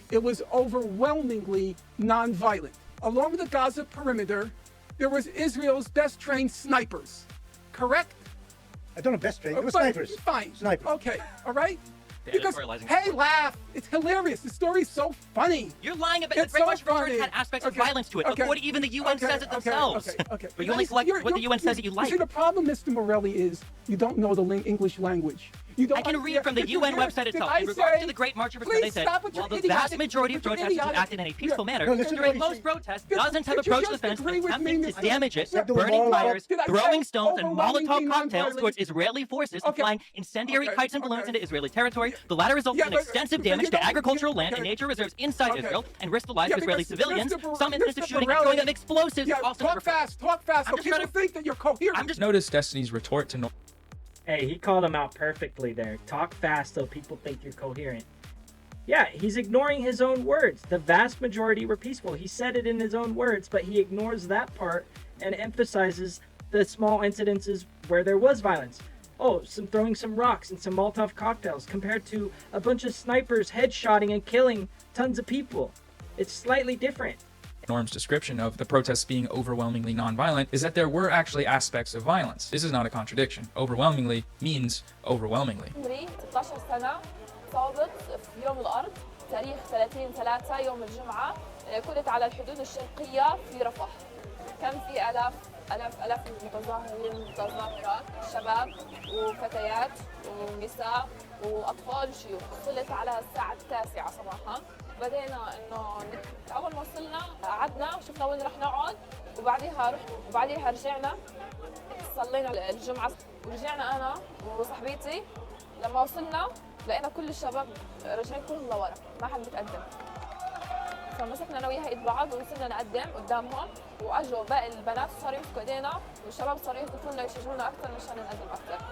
it was overwhelmingly nonviolent. Along the Gaza perimeter, there was Israel's best trained snipers, correct? I don't know best trained, it was snipers. Fine. Snipers. Okay, all right? Because, hey, laugh! It's hilarious. The story's so funny. You're lying about it's the Great March so of Return funny. had aspects of Okay, violence to it. okay, Look what even the UN says it themselves. Okay. But you only select what the UN says that you like. See, the problem, Mr. Morelli, is you don't know the English language. You don't I can read from the UN website itself. In regards to the Great March of Return, they said, while the vast majority of protesters acted in a peaceful manner, during most protests, dozens have approached the fence attempting to damage it, burning tires, throwing stones and Molotov cocktails towards Israeli forces, and flying incendiary kites and balloons into Israeli territory. The latter resulted in extensive damage to agricultural land and nature reserves inside Israel, and risked the lives of Israeli civilians. Some instances of shooting and throwing of explosives also talk fast, so people think that you're coherent. Notice Destiny's retort to Hey, he called him out perfectly there. Talk fast so people think you're coherent. Yeah, he's ignoring his own words. The vast majority were peaceful. He said it in his own words, but he ignores that part and emphasizes the small incidences where there was violence. Oh, throwing some rocks and some Molotov cocktails compared to a bunch of snipers headshotting and killing tons of people. It's slightly different. Norm's description of the protests being overwhelmingly nonviolent is that there were actually aspects of violence. This is not a contradiction. Overwhelmingly means overwhelmingly. عمري 16 سنة صابت في يوم الأرض تاريخ 30/3 يوم الجمعة كنت على الحدود الشرقية في رفح. كان في آلاف المتظاهرين متظاهرات شباب وفتيات ونساء وأطفال وشيوخ. وصلت على الساعة 9 صباحا. بدينا انه اول ما وصلنا قعدنا وشفنا وين رح نقعد وبعديها رجعنا صلينا الجمعه ورجعنا انا وصاحبتي. لما وصلنا لقينا كل الشباب راجعين كلهم لورا ما حد بيتقدم. فمسكنا انا وياها ايد بعض وصرنا نقدم قدامهم واجوا باقي البنات صاروا يمسكوا ايدينا والشباب صاروا يهتفوا لنا يشجعونا اكثر مشان نقدم اكثر.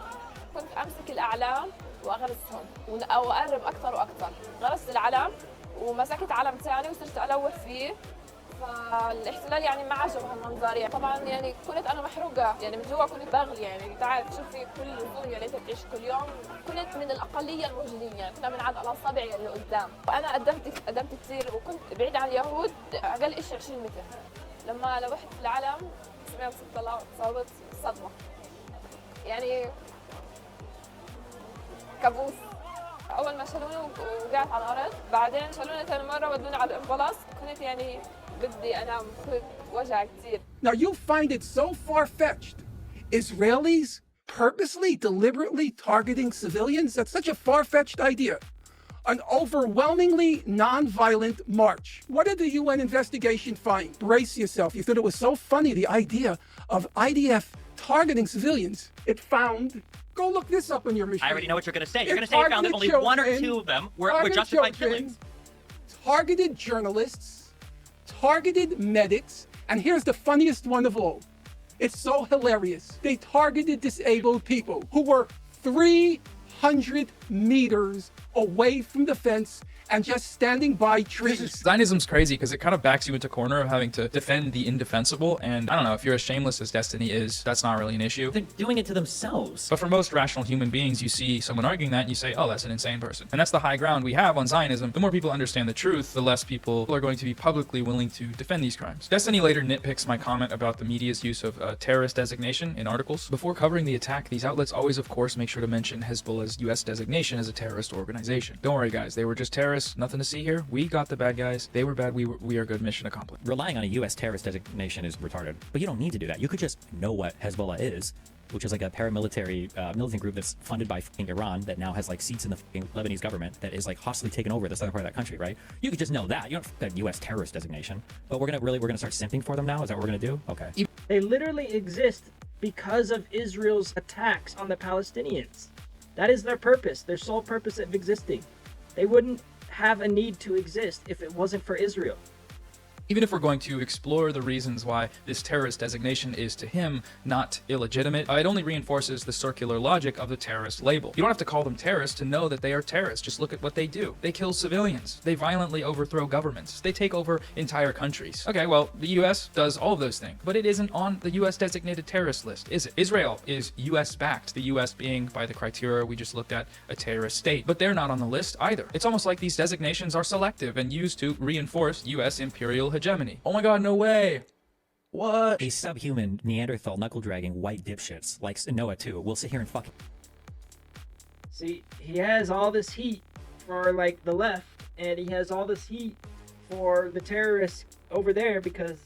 كنت امسك الاعلام واغرسهم واقرب اكثر واكثر. غرست العلم ومسكت علم ثاني وصرت الوح فيه. فالاحتلال يعني ما عجب هالمنظر يعني طبعا يعني كنت انا محروقه يعني من جوا كنت بغلي يعني انت عارف شوفي كل ظلم يعني انت بتعيش كل يوم. كنت من الاقليه الموجودين يعني كنا بنعد على اصابع اللي قدام. وانا قدمت كثير وكنت بعيد عن اليهود اقل شيء 20 متر. لما لوحت العلم سمعت صوت طلع صابت صدمه يعني كابوس. اول ما شالوني وقعت على الارض بعدين شالوني ثاني مره ودوني على الامبولانس. كنت يعني بدي انام كنت وجع كثير. Now you find it so far-fetched. Israelis purposely, deliberately targeting civilians? That's such a far-fetched idea. An overwhelmingly non-violent march. What did the UN investigation find? Brace yourself. You thought it was so funny, the idea of IDF targeting civilians. It found... Go look this up on your machine. I already know what you're going to say. You're going to say you found that only one or two of them were justified killings. Targeted journalists, targeted medics, and here's the funniest one of all. It's so hilarious. They targeted disabled people who were 300 meters away from the fence and just standing by trees. Zionism's crazy because it kind of backs you into a corner of having to defend the indefensible. And I don't know, if you're as shameless as Destiny is, that's not really an issue. They're doing it to themselves. But for most rational human beings, you see someone arguing that and you say, oh, that's an insane person. And that's the high ground we have on Zionism. The more people understand the truth, the less people are going to be publicly willing to defend these crimes. Destiny later nitpicks my comment about the media's use of terrorist designation in articles. Before covering the attack, these outlets always, of course, make sure to mention Hezbollah's US designation as a terrorist organization. Don't worry, guys, they were just terrorists terrorists. Nothing to see here. We got the bad guys. They were bad. We are good. Mission accomplished. Relying on a U.S. terrorist designation is retarded. But you don't need to do that. You could just know what Hezbollah is, which is like a paramilitary militant group that's funded by fucking Iran that now has like seats in the fucking Lebanese government that is like hostily taken over the southern part of that country, right? You could just know that. You don't have U.S. terrorist designation. But we're gonna start simping for them now? Is that what we're gonna do? Okay. They literally exist because of Israel's attacks on the Palestinians. That is their purpose, their sole purpose of existing. They wouldn't have a need to exist if it wasn't for Israel. Even if we're going to explore the reasons why this terrorist designation is to him not illegitimate, it only reinforces the circular logic of the terrorist label. You don't have to call them terrorists to know that they are terrorists. Just look at what they do. They kill civilians. They violently overthrow governments. They take over entire countries. Okay, well, the US does all of those things, but it isn't on the US designated terrorist list, is it? Israel is US backed, the US being, by the criteria we just looked at, a terrorist state, but they're not on the list either. It's almost like these designations are selective and used to reinforce US imperial hegemony. Oh my god, no way. What? A subhuman, Neanderthal, knuckle-dragging, white dipshits, like Noah too, will sit here and fucking... See, he has all this heat for, like, the left, and he has all this heat for the terrorists over there because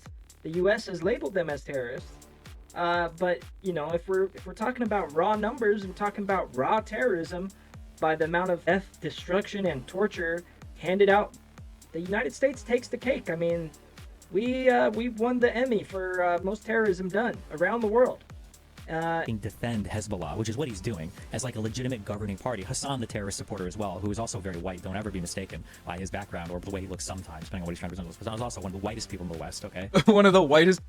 the U.S. has labeled them as terrorists. But, you know, if we're talking about raw numbers, we're talking about raw terrorism by the amount of death, destruction, and torture handed out, the United States takes the cake. I mean, we won the Emmy for most terrorism done around the world. Defend Hezbollah, which is what he's doing, as like a legitimate governing party. Hasan, the terrorist supporter as well, who is also very white. Don't ever be mistaken by his background or the way he looks sometimes, depending on what he's trying to present. Hasan is also one of the whitest people in the West, okay? One of the whitest...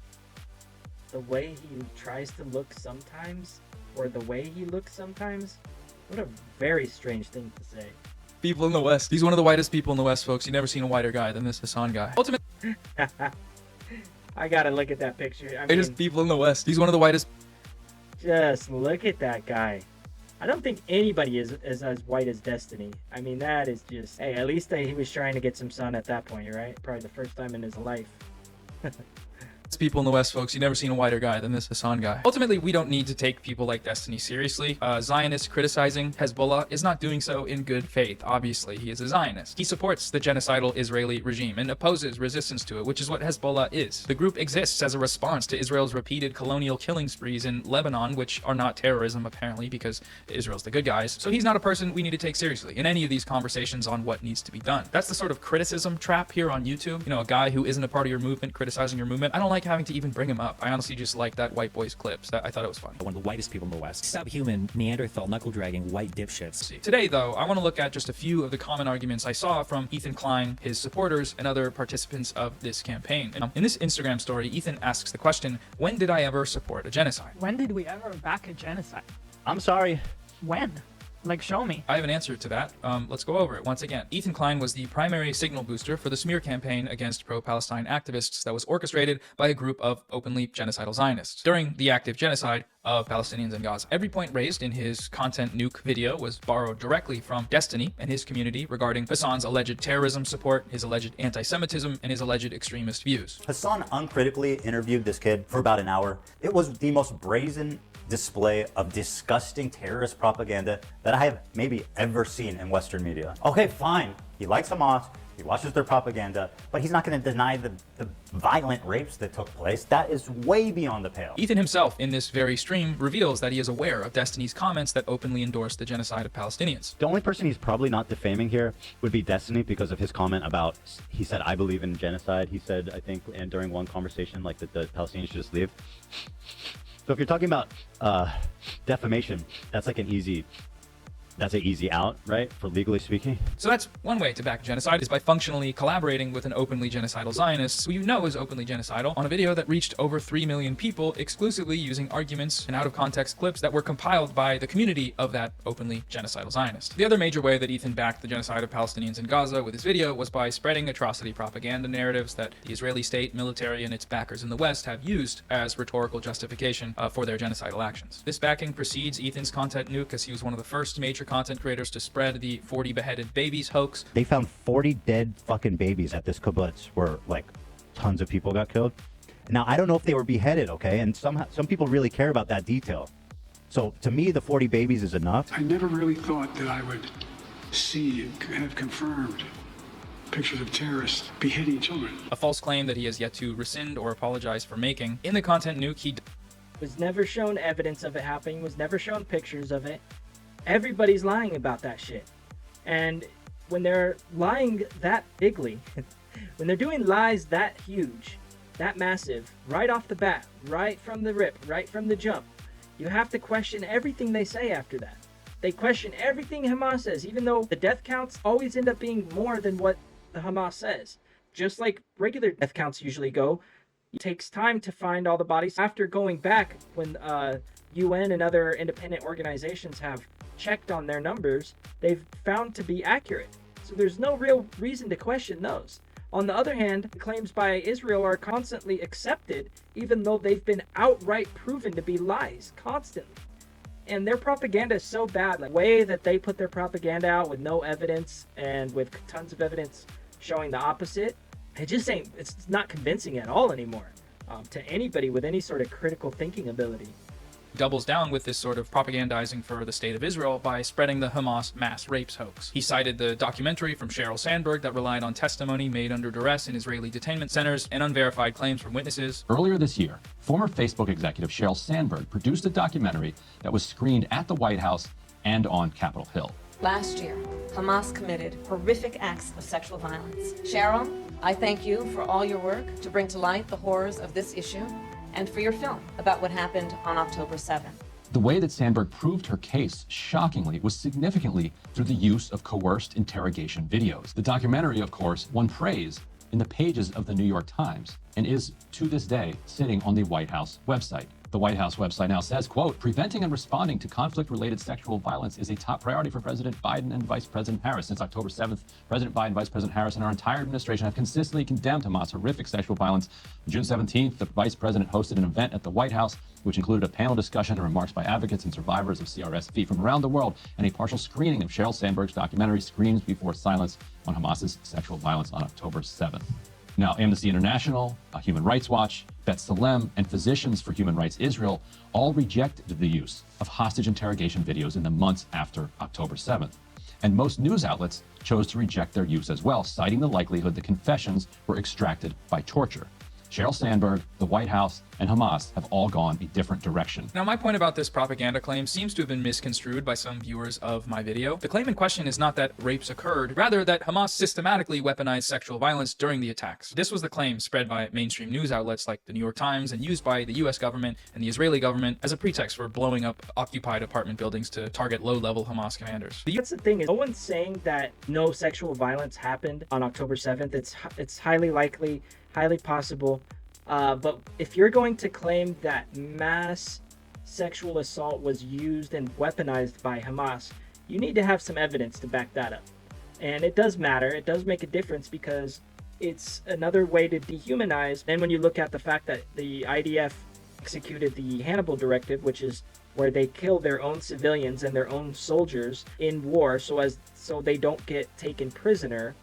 The way he tries to look sometimes, or the way he looks sometimes, what a very strange thing to say. People in the West. He's one of the whitest people in the West, folks. You've never seen a whiter guy than this Hasan guy. Ultimately, I gotta look at that picture. I just people in the West. He's one of the whitest. Just look at that guy. I don't think anybody is as white as Destiny. I mean, that is just... Hey, at least he was trying to get some sun at that point, right? Probably the first time in his life. People in the West, folks. You've never seen a whiter guy than this Hasan guy. Ultimately, we don't need to take people like Destiny seriously. Zionists criticizing Hezbollah is not doing so in good faith. Obviously, he is a Zionist. He supports the genocidal Israeli regime and opposes resistance to it, which is what Hezbollah is. The group exists as a response to Israel's repeated colonial killing sprees in Lebanon, which are not terrorism, apparently, because Israel's the good guys. So he's not a person we need to take seriously in any of these conversations on what needs to be done. That's the sort of criticism trap here on YouTube. You know, a guy who isn't a part of your movement criticizing your movement. I don't like having to even bring him up. I honestly just like that white boy's clips. I thought it was funny. One of the whitest people in the West. Subhuman, Neanderthal, knuckle-dragging, white dipshits. Today, though, I want to look at just a few of the common arguments I saw from Ethan Klein, his supporters, and other participants of this campaign. And in this Instagram story, Ethan asks the question, when did I ever support a genocide? When did we ever back a genocide? I'm sorry. When? Like, show me. I have an answer to that. Let's go over it once again. Ethan Klein was the primary signal booster for the smear campaign against pro-Palestine activists that was orchestrated by a group of openly genocidal Zionists during the active genocide of Palestinians in Gaza. Every point raised in his content nuke video was borrowed directly from Destiny and his community regarding Hasan's alleged terrorism support, his alleged anti-Semitism, and his alleged extremist views. Hasan uncritically interviewed this kid for about an hour. It was the most brazen display of disgusting terrorist propaganda that I have maybe ever seen in Western media. Okay, fine. He likes Hamas. He watches their propaganda, but he's not going to deny the violent rapes that took place. That is way beyond the pale. Ethan himself, in this very stream, reveals that he is aware of Destiny's comments that openly endorse the genocide of Palestinians. The only person he's probably not defaming here would be Destiny because of his comment about, he said, I believe in genocide. He said, I think, and during one conversation, like that the Palestinians should just leave. So if you're talking about defamation, that's like an easy out, right? For legally speaking. So that's one way to back genocide, is by functionally collaborating with an openly genocidal Zionist who you know is openly genocidal on a video that reached over 3 million people exclusively using arguments and out of context clips that were compiled by the community of that openly genocidal Zionist. The other major way that Ethan backed the genocide of Palestinians in Gaza with his video was by spreading atrocity propaganda narratives that the Israeli state, military, and its backers in the West have used as rhetorical justification for their genocidal actions. This backing precedes Ethan's content nuke, as he was one of the first major content creators to spread the 40 beheaded babies hoax. They found 40 dead fucking babies at this kibbutz where like tons of people got killed. Now, I don't know if they were beheaded, okay? And some people really care about that detail. So to me, the 40 babies is enough. I never really thought that I would see and have confirmed pictures of terrorists beheading children. A false claim that he has yet to rescind or apologize for making. In the content nuke, he was never shown evidence of it happening, was never shown pictures of it. Everybody's lying about that shit. And when they're lying that bigly, when they're doing lies that huge, that massive, right off the bat, right from the rip, right from the jump, you have to question everything they say after that. They question everything Hamas says, even though the death counts always end up being more than what the Hamas says. Just like regular death counts usually go, it takes time to find all the bodies. After going back, when UN and other independent organizations have checked on their numbers, they've found to be accurate. So there's no real reason to question those. On the other hand, the claims by Israel are constantly accepted, even though they've been outright proven to be lies constantly. And their propaganda is so bad, like the way that they put their propaganda out with no evidence and with tons of evidence showing the opposite, it just ain't, it's not convincing at all anymore to anybody with any sort of critical thinking ability. doubles down with this sort of propagandizing for the state of Israel by spreading the Hamas mass rapes hoax. He cited the documentary from Sheryl Sandberg that relied on testimony made under duress in Israeli detainment centers and unverified claims from witnesses. Earlier this year, former Facebook executive Sheryl Sandberg produced a documentary that was screened at the White House and on Capitol Hill. Last year, Hamas committed horrific acts of sexual violence. Sheryl, I thank you for all your work to bring to light the horrors of this issue and for your film about what happened on October 7th. The way that Sandberg proved her case, shockingly, was significantly through the use of coerced interrogation videos. The documentary, of course, won praise in the pages of the New York Times and is, to this day, sitting on the White House website. The White House website now says, quote, preventing and responding to conflict-related sexual violence is a top priority for President Biden and Vice President Harris. Since October 7th, President Biden, Vice President Harris, and our entire administration have consistently condemned Hamas' horrific sexual violence. On June 17th, the Vice President hosted an event at the White House, which included a panel discussion and remarks by advocates and survivors of CRSV from around the world, and a partial screening of Sheryl Sandberg's documentary, Screams Before Silence, on Hamas' sexual violence on October 7th. Now, Amnesty International, Human Rights Watch, B'Tselem, and Physicians for Human Rights Israel all rejected the use of hostage interrogation videos in the months after October 7th. And most news outlets chose to reject their use as well, citing the likelihood the confessions were extracted by torture. Sheryl Sandberg, the White House, and Hamas have all gone a different direction. Now, my point about this propaganda claim seems to have been misconstrued by some viewers of my video. The claim in question is not that rapes occurred, rather that Hamas systematically weaponized sexual violence during the attacks. This was the claim spread by mainstream news outlets like the New York Times and used by the US government and the Israeli government as a pretext for blowing up occupied apartment buildings to target low-level Hamas commanders. That's the thing, is no one's saying that no sexual violence happened on October 7th. It's highly likely, highly possible. But if you're going to claim that mass sexual assault was used and weaponized by Hamas, you need to have some evidence to back that up. And it does matter. It does make a difference because it's another way to dehumanize. And when you look at the fact that the IDF executed the Hannibal Directive, which is where they kill their own civilians and their own soldiers in war so they don't get taken prisoner,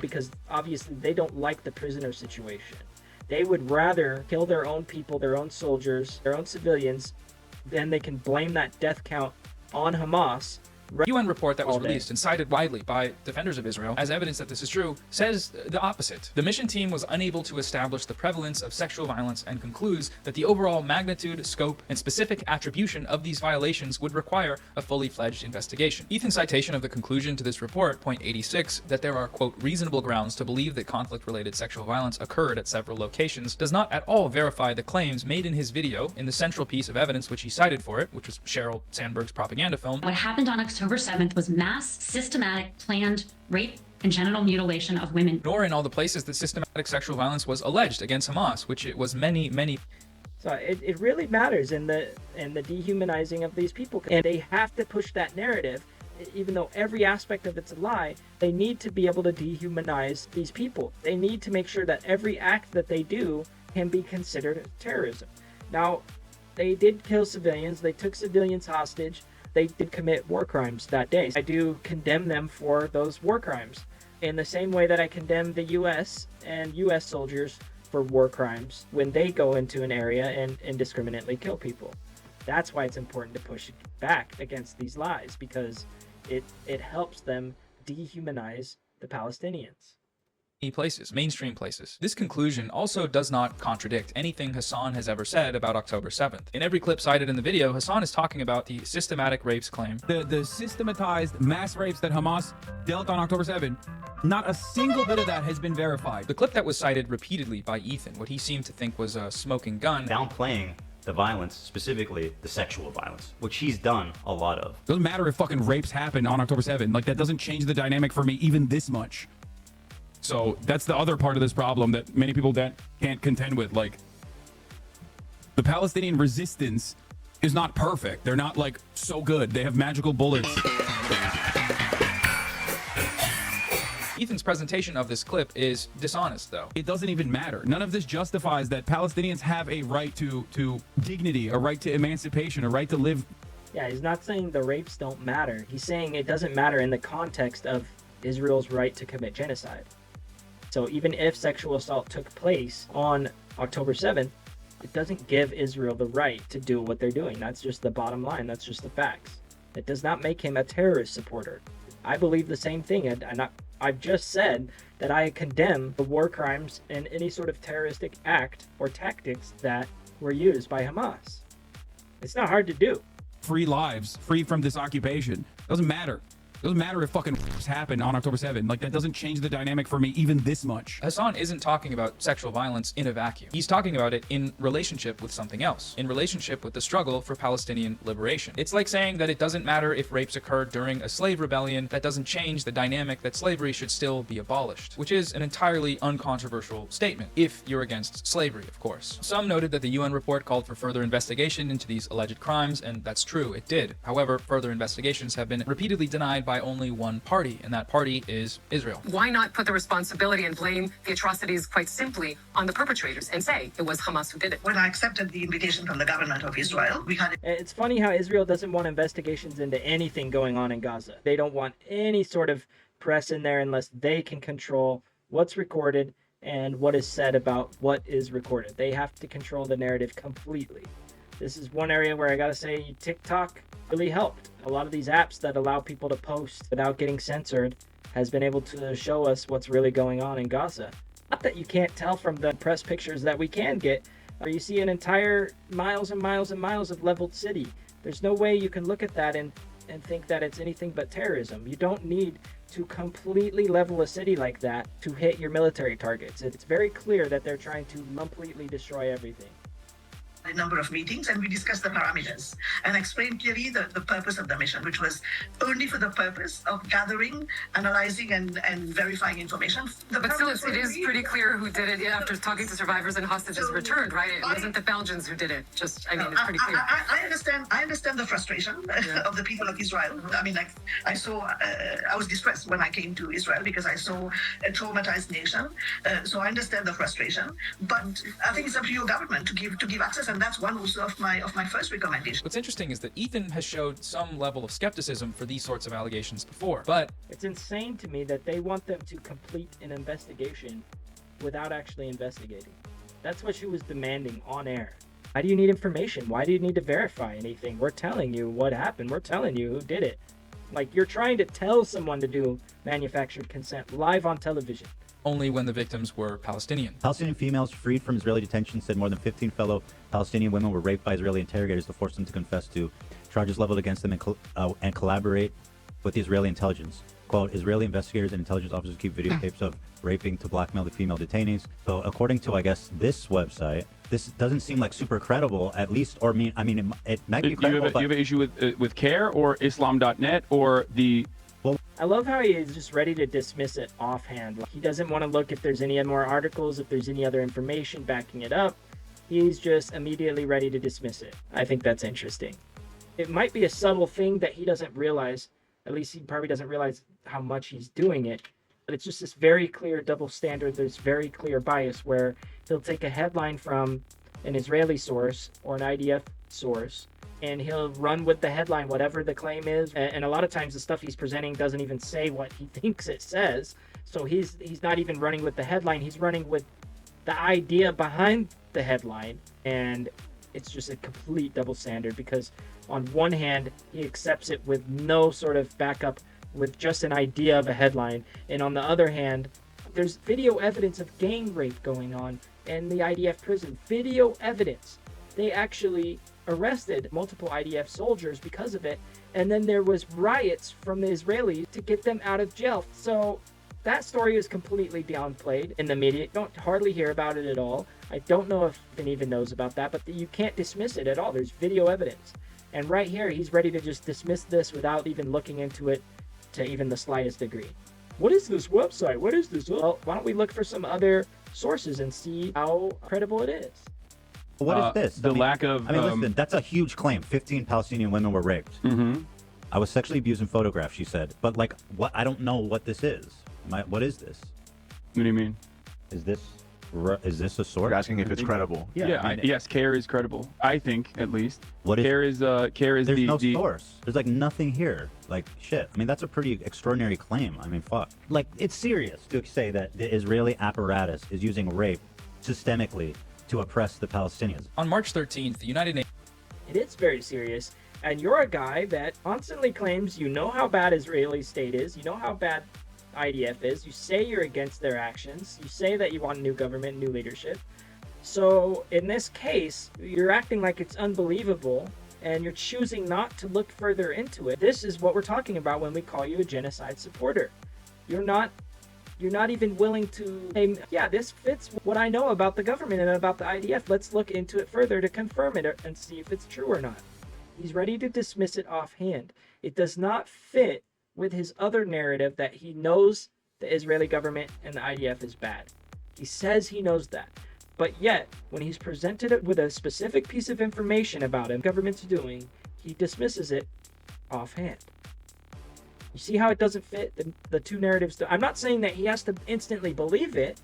because obviously they don't like the prisoner situation. They would rather kill their own people, their own soldiers, their own civilians, then they can blame that death count on Hamas. A UN report that was released and cited widely by defenders of Israel as evidence that this is true says the opposite. The mission team was unable to establish the prevalence of sexual violence and concludes that the overall magnitude, scope, and specific attribution of these violations would require a fully fledged investigation. Ethan's citation of the conclusion to this report, point 86, that there are, quote, reasonable grounds to believe that conflict-related sexual violence occurred at several locations, does not at all verify the claims made in his video in the central piece of evidence which he cited for it, which was Sheryl Sandberg's propaganda film. What happened on October 7th was mass, systematic, planned rape and genital mutilation of women. Nor in all the places that systematic sexual violence was alleged against Hamas, which it was many. So it really matters in the dehumanizing of these people, and they have to push that narrative. Even though every aspect of it's a lie, they need to be able to dehumanize these people. They need to make sure that every act that they do can be considered terrorism. Now, they did kill civilians, they took civilians hostage, they did commit war crimes that day. I do condemn them for those war crimes in the same way that I condemn the US and US soldiers for war crimes when they go into an area and indiscriminately kill people. That's why it's important to push back against these lies, because it helps them dehumanize the Palestinians. places, mainstream places. This conclusion also does not contradict anything Hasan has ever said about October 7th. In every clip cited in the video, Hasan is talking about the systematic rapes claim. The systematized mass rapes that Hamas dealt on October 7th, not a single bit of that has been verified. The clip that was cited repeatedly by Ethan, what he seemed to think was a smoking gun, downplaying the violence, specifically the sexual violence, which he's done a lot of. Doesn't matter if fucking rapes happen on October 7th. Like, that doesn't change the dynamic for me even this much. So that's the other part of this problem that many people can't contend with. Like, the Palestinian resistance is not perfect. They're not like so good. They have magical bullets. Ethan's presentation of this clip is dishonest, though. It doesn't even matter. None of this justifies that Palestinians have a right to dignity, a right to emancipation, a right to live. Yeah, he's not saying the rapes don't matter. He's saying it doesn't matter in the context of Israel's right to commit genocide. So even if sexual assault took place on October 7th, it doesn't give Israel the right to do what they're doing. That's just the bottom line. That's just the facts. It does not make him a terrorist supporter. I believe the same thing. I've just said that I condemn the war crimes and any sort of terroristic act or tactics that were used by Hamas. It's not hard to do. Free lives, free from this occupation. Doesn't matter. Doesn't matter if fucking happen on October 7th. Like, that doesn't change the dynamic for me even this much. Hasan isn't talking about sexual violence in a vacuum. He's talking about it in relationship with something else, in relationship with the struggle for Palestinian liberation. It's like saying that it doesn't matter if rapes occurred during a slave rebellion. That doesn't change the dynamic that slavery should still be abolished, which is an entirely uncontroversial statement, if you're against slavery, of course. Some noted that the UN report called for further investigation into these alleged crimes, and that's true, it did. However, further investigations have been repeatedly denied by only one party, and that party is Israel. Why not put the responsibility and blame the atrocities quite simply on the perpetrators and say it was Hamas who did it? When I accepted the invitation from the government of Israel, we had... It's funny how Israel doesn't want investigations into anything going on in Gaza. They don't want any sort of press in there unless they can control what's recorded and what is said about what is recorded. They have to control the narrative completely. This is one area where I gotta say TikTok really helped. A lot of these apps that allow people to post without getting censored has been able to show us what's really going on in Gaza. Not that you can't tell from the press pictures that we can get, where you see an entire miles and miles and miles of leveled city. There's no way you can look at that and think that it's anything but terrorism. You don't need to completely level a city like that to hit your military targets. It's very clear that they're trying to completely destroy everything. A number of meetings, and we discussed the parameters and explained clearly the purpose of the mission, which was only for the purpose of gathering, analyzing, and verifying information. But still, it is pretty clear who did it after talking to survivors and hostages returned, right? It wasn't the Belgians who did it. Just, I mean, it's pretty clear. I understand the frustration of the people of Israel. I mean, like, I was distressed when I came to Israel because I saw a traumatized nation. So I understand the frustration, but I think it's up to your government to give access. And that's one also of my first recommendation. What's interesting is that Ethan has showed some level of skepticism for these sorts of allegations before, but it's insane to me that they want them to complete an investigation without actually investigating. That's what she was demanding on air. Why do you need information? Why do you need to verify anything? We're telling you what happened. We're telling you who did it. Like, you're trying to tell someone to do manufactured consent live on television. Only when the victims were Palestinian. Palestinian females freed from Israeli detention said more than 15 fellow Palestinian women were raped by Israeli interrogators to force them to confess to charges leveled against them and collaborate with the Israeli intelligence. Quote, Israeli investigators and intelligence officers keep videotapes of raping to blackmail the female detainees. So according to, I guess, this website, this doesn't seem like super credible, at least, or it might be credible. Do you have an issue with CARE or Islam.net or the... I love how he is just ready to dismiss it offhand. He doesn't want to look if there's any more articles, if there's any other information backing it up. He's just immediately ready to dismiss it. I think that's interesting. It might be a subtle thing that he doesn't realize. At least he probably doesn't realize how much he's doing it. But it's just this very clear double standard, this very clear bias where he'll take a headline from an Israeli source or an IDF source, and he'll run with the headline, whatever the claim is. And a lot of times the stuff he's presenting doesn't even say what he thinks it says. So he's not even running with the headline. He's running with the idea behind the headline. And it's just a complete double standard because on one hand, he accepts it with no sort of backup, with just an idea of a headline. And on the other hand, There's video evidence of gang rape going on in the IDF prison. Video evidence. They actually arrested multiple IDF soldiers because of it, and then there was riots from the Israelis to get them out of jail. So that story is completely downplayed in the media. You don't hardly hear about it at all. I don't know if anyone even knows about that, but you can't dismiss it at all. There's video evidence. And right here, he's ready to just dismiss this without even looking into it to even the slightest degree. What is this website? What is this? Well, why don't we look for some other sources and see how credible it is? What is this? The lack of... I mean, listen, that's a huge claim. 15 Palestinian women were raped. Mm-hmm. I was sexually abused in photographs, she said. But, like, what? I don't know what this is. What is this? What do you mean? Is this a source? You're asking if it's credible. Yeah. Yes, CARE is credible. I think, at least. What is, CARE is there's the... no source. There's, like, nothing here. Like, shit. I mean, that's a pretty extraordinary claim. I mean, fuck. Like, it's serious to say that the Israeli apparatus is using rape systemically to oppress the Palestinians. On March 13th, the United Nations... It is very serious. And you're a guy that constantly claims you know how bad Israeli state is, you know how bad IDF is, you say you're against their actions, you say that you want a new government, new leadership. So in this case, you're acting like it's unbelievable and you're choosing not to look further into it. This is what we're talking about when we call you a genocide supporter. You're not even willing to say, yeah, this fits what I know about the government and about the IDF. Let's look into it further to confirm it and see if it's true or not. He's ready to dismiss it offhand. It does not fit with his other narrative that he knows the Israeli government and the IDF is bad. He says he knows that. But yet, when he's presented with a specific piece of information about him, government's doing, he dismisses it offhand. You see how it doesn't fit the two narratives? I'm not saying that he has to instantly believe it.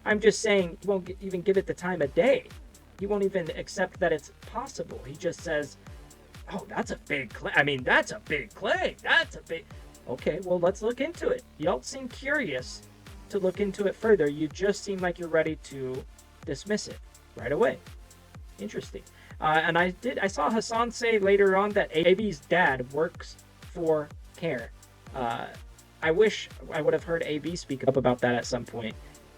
I'm just saying he won't even give it the time of day. He won't even accept that it's possible. He just says, oh, that's a big claim. I mean, that's a big claim. That's a big... Okay, well, let's look into it. You don't seem curious to look into it further. You just seem like you're ready to dismiss it right away. Interesting. And I saw Hasan say later on that AB's dad works for CARE. I wish I would have heard AB speak up about that at some point.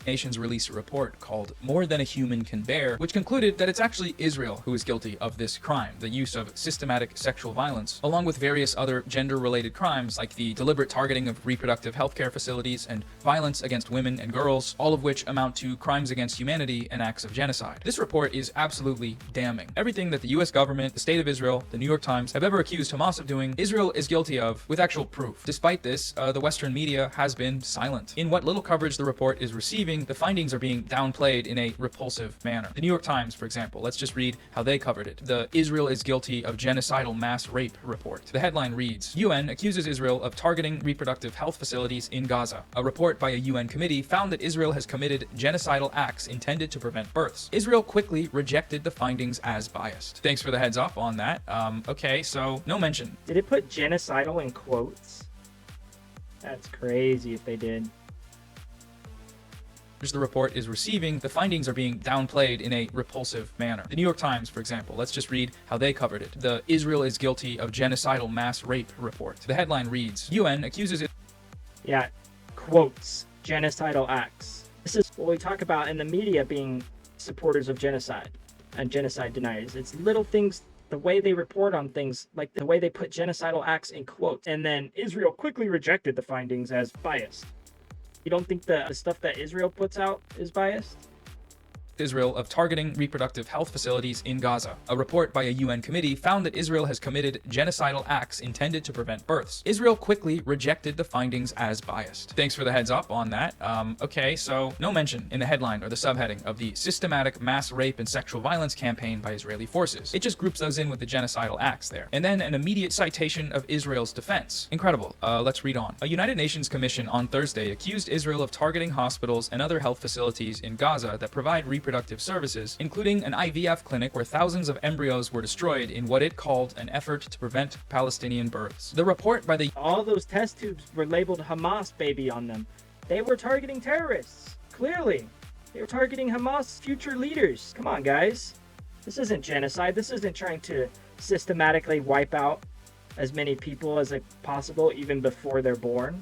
Nations released a report called More Than a Human Can Bear, which concluded that it's actually Israel who is guilty of this crime, the use of systematic sexual violence, along with various other gender-related crimes like the deliberate targeting of reproductive healthcare facilities and violence against women and girls, all of which amount to crimes against humanity and acts of genocide. This report is absolutely damning. Everything that the US government, the State of Israel, the New York Times have ever accused Hamas of doing, Israel is guilty of with actual proof. Despite this, the Western media has been silent. In what little coverage the report is receiving, the findings are being downplayed in a repulsive manner. The New York Times, for example, let's just read how they covered it. The Israel is guilty of genocidal mass rape report. The headline reads, UN accuses Israel of targeting reproductive health facilities in Gaza. A report by a UN committee found that Israel has committed genocidal acts intended to prevent births. Israel quickly rejected the findings as biased. Thanks for the heads up on that. Okay, so no mention. Did it put genocidal in quotes? That's crazy if they did. The report is receiving, the findings are being downplayed in a repulsive manner. The New York Times, for example, let's just read how they covered it. The Israel is guilty of genocidal mass rape report. The headline reads, UN accuses it... Yeah, quotes, genocidal acts. This is what we talk about in the media being supporters of genocide and genocide deniers. It's little things, the way they report on things, like the way they put genocidal acts in quotes. And then Israel quickly rejected the findings as biased. You don't think the stuff that Israel puts out is biased? Israel of targeting reproductive health facilities in Gaza. A report by a UN committee found that Israel has committed genocidal acts intended to prevent births. Israel quickly rejected the findings as biased. Thanks for the heads up on that. Okay, so no mention in the headline or the subheading of the systematic mass rape and sexual violence campaign by Israeli forces. It just groups those in with the genocidal acts there. And then an immediate citation of Israel's defense. Incredible. Let's read on. A United Nations commission on Thursday accused Israel of targeting hospitals and other health facilities in Gaza that provide reproductive services, including an IVF clinic where thousands of embryos were destroyed in what it called an effort to prevent Palestinian births. The report by the... All those test tubes were labeled Hamas baby on them. They were targeting terrorists. Clearly. They were targeting Hamas future leaders. Come on, guys. This isn't genocide. This isn't trying to systematically wipe out as many people as possible even before they're born.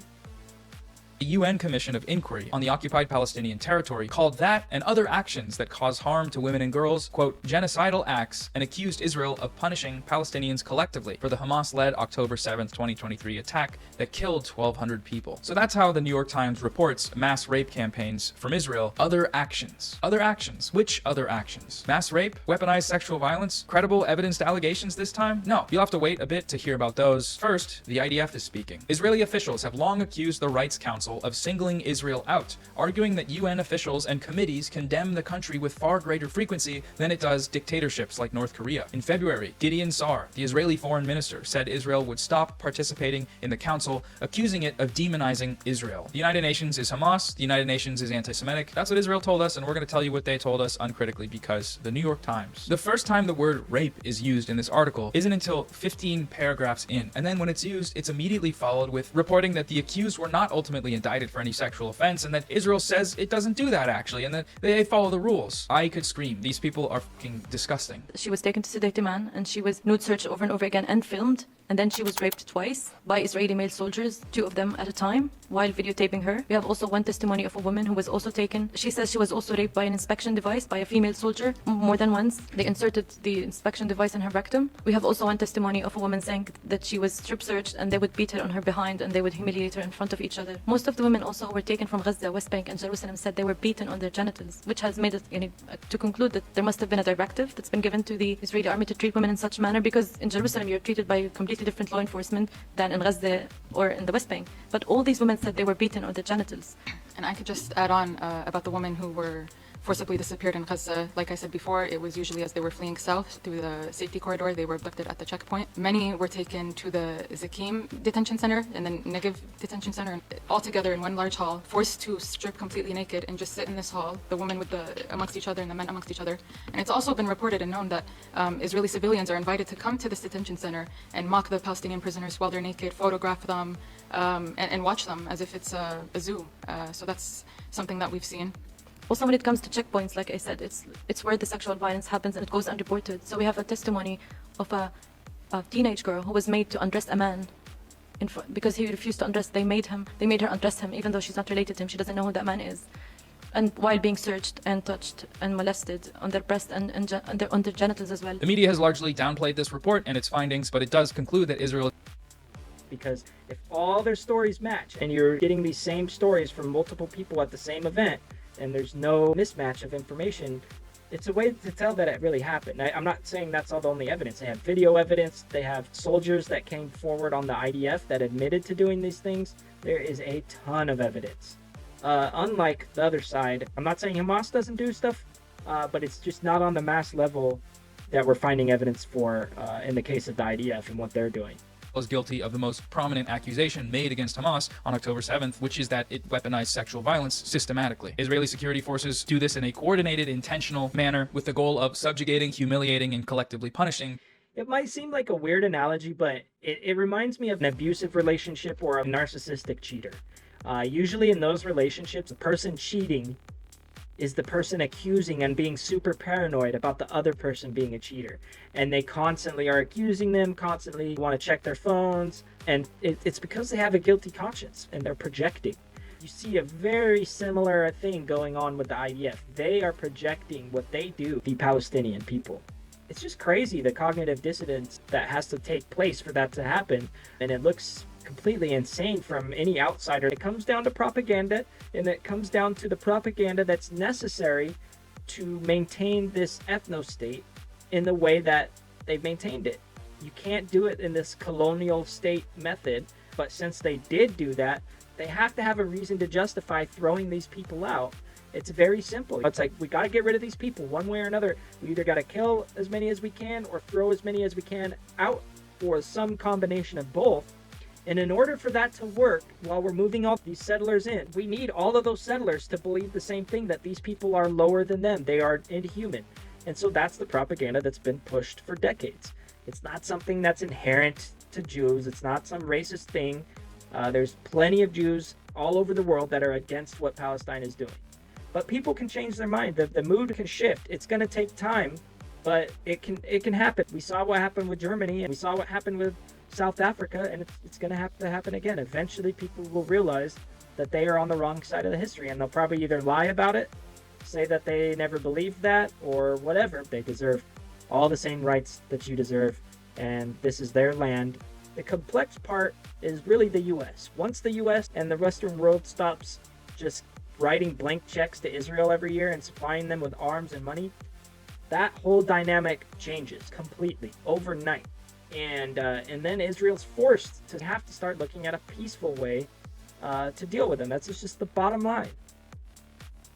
The UN Commission of Inquiry on the occupied Palestinian territory called that and other actions that cause harm to women and girls, quote, genocidal acts, and accused Israel of punishing Palestinians collectively for the Hamas-led October 7th, 2023 attack that killed 1,200 people. So that's how the New York Times reports mass rape campaigns from Israel. Other actions. Other actions. Which other actions? Mass rape? Weaponized sexual violence? Credible evidenced allegations this time? No. You'll have to wait a bit to hear about those. First, the IDF is speaking. Israeli officials have long accused the Rights Council of singling Israel out, arguing that UN officials and committees condemn the country with far greater frequency than it does dictatorships like North Korea. In February, Gideon Sa'ar, the Israeli foreign minister, said Israel would stop participating in the council, accusing it of demonizing Israel. The United Nations is Hamas, the United Nations is anti-Semitic. That's what Israel told us, and we're going to tell you what they told us uncritically because the New York Times. The first time the word rape is used in this article isn't until 15 paragraphs in, and then when it's used, it's immediately followed with reporting that the accused were not ultimately indicted for any sexual offense, and that Israel says it doesn't do that actually, and that they follow the rules. I could scream. These people are fucking disgusting. She was taken to sedate a man, and she was nude searched over and over again and filmed. And then she was raped twice by Israeli male soldiers, 2 of them at a time, while videotaping her. We have also one testimony of a woman who was also taken. She says she was also raped by an inspection device by a female soldier more than once. They inserted the inspection device in her rectum. We have also one testimony of a woman saying that she was strip searched and they would beat her on her behind and they would humiliate her in front of each other. Most of the women also were taken from Gaza, West Bank and Jerusalem said they were beaten on their genitals, which has made it to conclude that there must have been a directive that's been given to the Israeli army to treat women in such manner, because in Jerusalem you're treated by completely different law enforcement than in Gaza or in the West Bank. But all these women said they were beaten on their genitals. And I could just add on about the women who were forcibly disappeared in Gaza. Like I said before, it was usually as they were fleeing south through the safety corridor. They were abducted at the checkpoint. Many were taken to the Zakim detention center and the Negev detention center, all together in one large hall, forced to strip completely naked and just sit in this hall, the women amongst each other and the men amongst each other. And it's also been reported and known that Israeli civilians are invited to come to this detention center and mock the Palestinian prisoners while they're naked, photograph them, and watch them as if it's a zoo. So that's something that we've seen. Also, when it comes to checkpoints, like I said, it's where the sexual violence happens and it goes unreported. So we have a testimony of a teenage girl who was made to undress a man because he refused to undress. They made her undress him, even though she's not related to him. She doesn't know who that man is. And while being searched and touched and molested on their breast and on their genitals as well. The media has largely downplayed this report and its findings, but it does conclude that Israel... Because if all their stories match and you're getting these same stories from multiple people at the same event, and there's no mismatch of information, it's a way to tell that it really happened. I'm not saying that's all the only evidence. They have video evidence. They have soldiers that came forward on the IDF that admitted to doing these things. There is a ton of evidence. Unlike the other side, I'm not saying Hamas doesn't do stuff, but it's just not on the mass level that we're finding evidence for in the case of the IDF and what they're doing. Was guilty of the most prominent accusation made against Hamas on October 7th, which is that it weaponized sexual violence systematically. Israeli security forces do this in a coordinated, intentional manner with the goal of subjugating, humiliating, and collectively punishing. It might seem like a weird analogy, but it reminds me of an abusive relationship or a narcissistic cheater. Usually in those relationships, the person cheating is the person accusing and being super paranoid about the other person being a cheater. And they constantly are accusing them, constantly want to check their phones. And it's because they have a guilty conscience and they're projecting. You see a very similar thing going on with the IDF. They are projecting what they do, the Palestinian people. It's just crazy, the cognitive dissonance that has to take place for that to happen. And it looks completely insane from any outsider. It comes down to propaganda, and it comes down to the propaganda that's necessary to maintain this ethno-state in the way that they've maintained it. You can't do it in this colonial state method, but since they did do that, they have to have a reason to justify throwing these people out. It's very simple. It's like, we got to get rid of these people one way or another. We either got to kill as many as we can or throw as many as we can out, or some combination of both. And in order for that to work, while we're moving all these settlers in, we need all of those settlers to believe the same thing, that these people are lower than them. They are inhuman. And so that's the propaganda that's been pushed for decades. It's not something that's inherent to Jews. It's not some racist thing. There's plenty of Jews all over the world that are against what Palestine is doing. But people can change their mind. The mood can shift. It's going to take time, but it can happen. We saw what happened with Germany, and we saw what happened with South Africa, and it's going to have to happen again. Eventually, people will realize that they are on the wrong side of the history, and they'll probably either lie about it, say that they never believed that, or whatever. They deserve all the same rights that you deserve, and this is their land. The complex part is really the U.S. Once the U.S. and the Western world stops just writing blank checks to Israel every year and supplying them with arms and money, that whole dynamic changes completely overnight. And then Israel's forced to have to start looking at a peaceful way to deal with them. That's just the bottom line.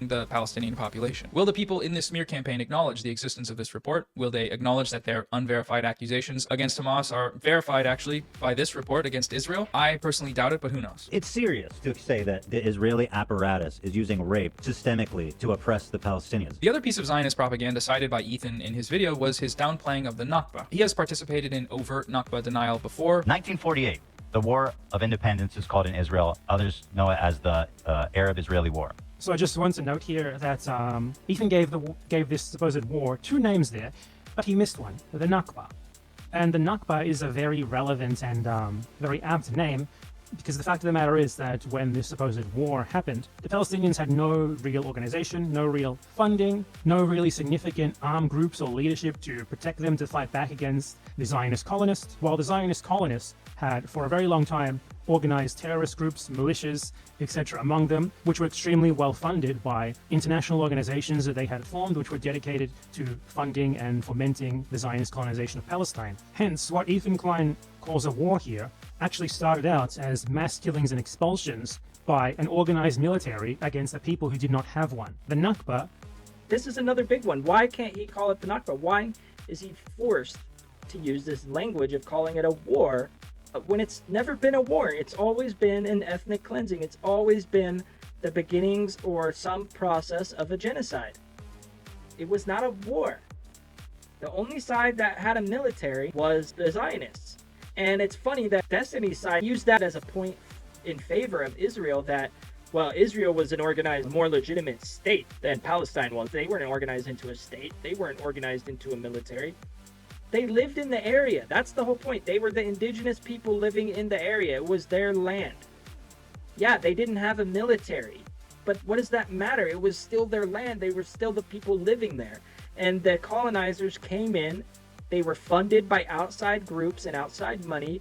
The Palestinian population. Will the people in this smear campaign acknowledge the existence of this report? Will they acknowledge that their unverified accusations against Hamas are verified actually by this report against Israel? I personally doubt it, but who knows? It's serious to say that the Israeli apparatus is using rape systemically to oppress the Palestinians. The other piece of Zionist propaganda cited by Ethan in his video was his downplaying of the Nakba. He has participated in overt Nakba denial before. 1948, the War of Independence is called in Israel. Others know it as the Arab-Israeli War. So I just want to note here that Ethan gave this supposed war 2 names there, but he missed one, the Nakba. And the Nakba is a very relevant and very apt name, because the fact of the matter is that when this supposed war happened, the Palestinians had no real organization, no real funding, no really significant armed groups or leadership to protect them to fight back against the Zionist colonists, while the Zionist colonists had for a very long time organized terrorist groups, militias, etc. among them, which were extremely well funded by international organizations that they had formed, which were dedicated to funding and fomenting the Zionist colonization of Palestine. Hence, what Ethan Klein calls a war here actually started out as mass killings and expulsions by an organized military against the people who did not have one. The Nakba. This is another big one. Why can't he call it the Nakba? Why is he forced to use this language of calling it a war when it's never been a war? It's always been an ethnic cleansing. It's always been the beginnings or some process of a genocide. It was not a war. The only side that had a military was the Zionists. And it's funny that Destiny's side used that as a point in favor of Israel, that, well, Israel was an organized, more legitimate state than Palestine was. They weren't organized into a state. They weren't organized into a military. They lived in the area. That's the whole point. They were the indigenous people living in the area. It was their land. Yeah, they didn't have a military, but what does that matter? It was still their land. They were still the people living there. And the colonizers came in. They were funded by outside groups and outside money.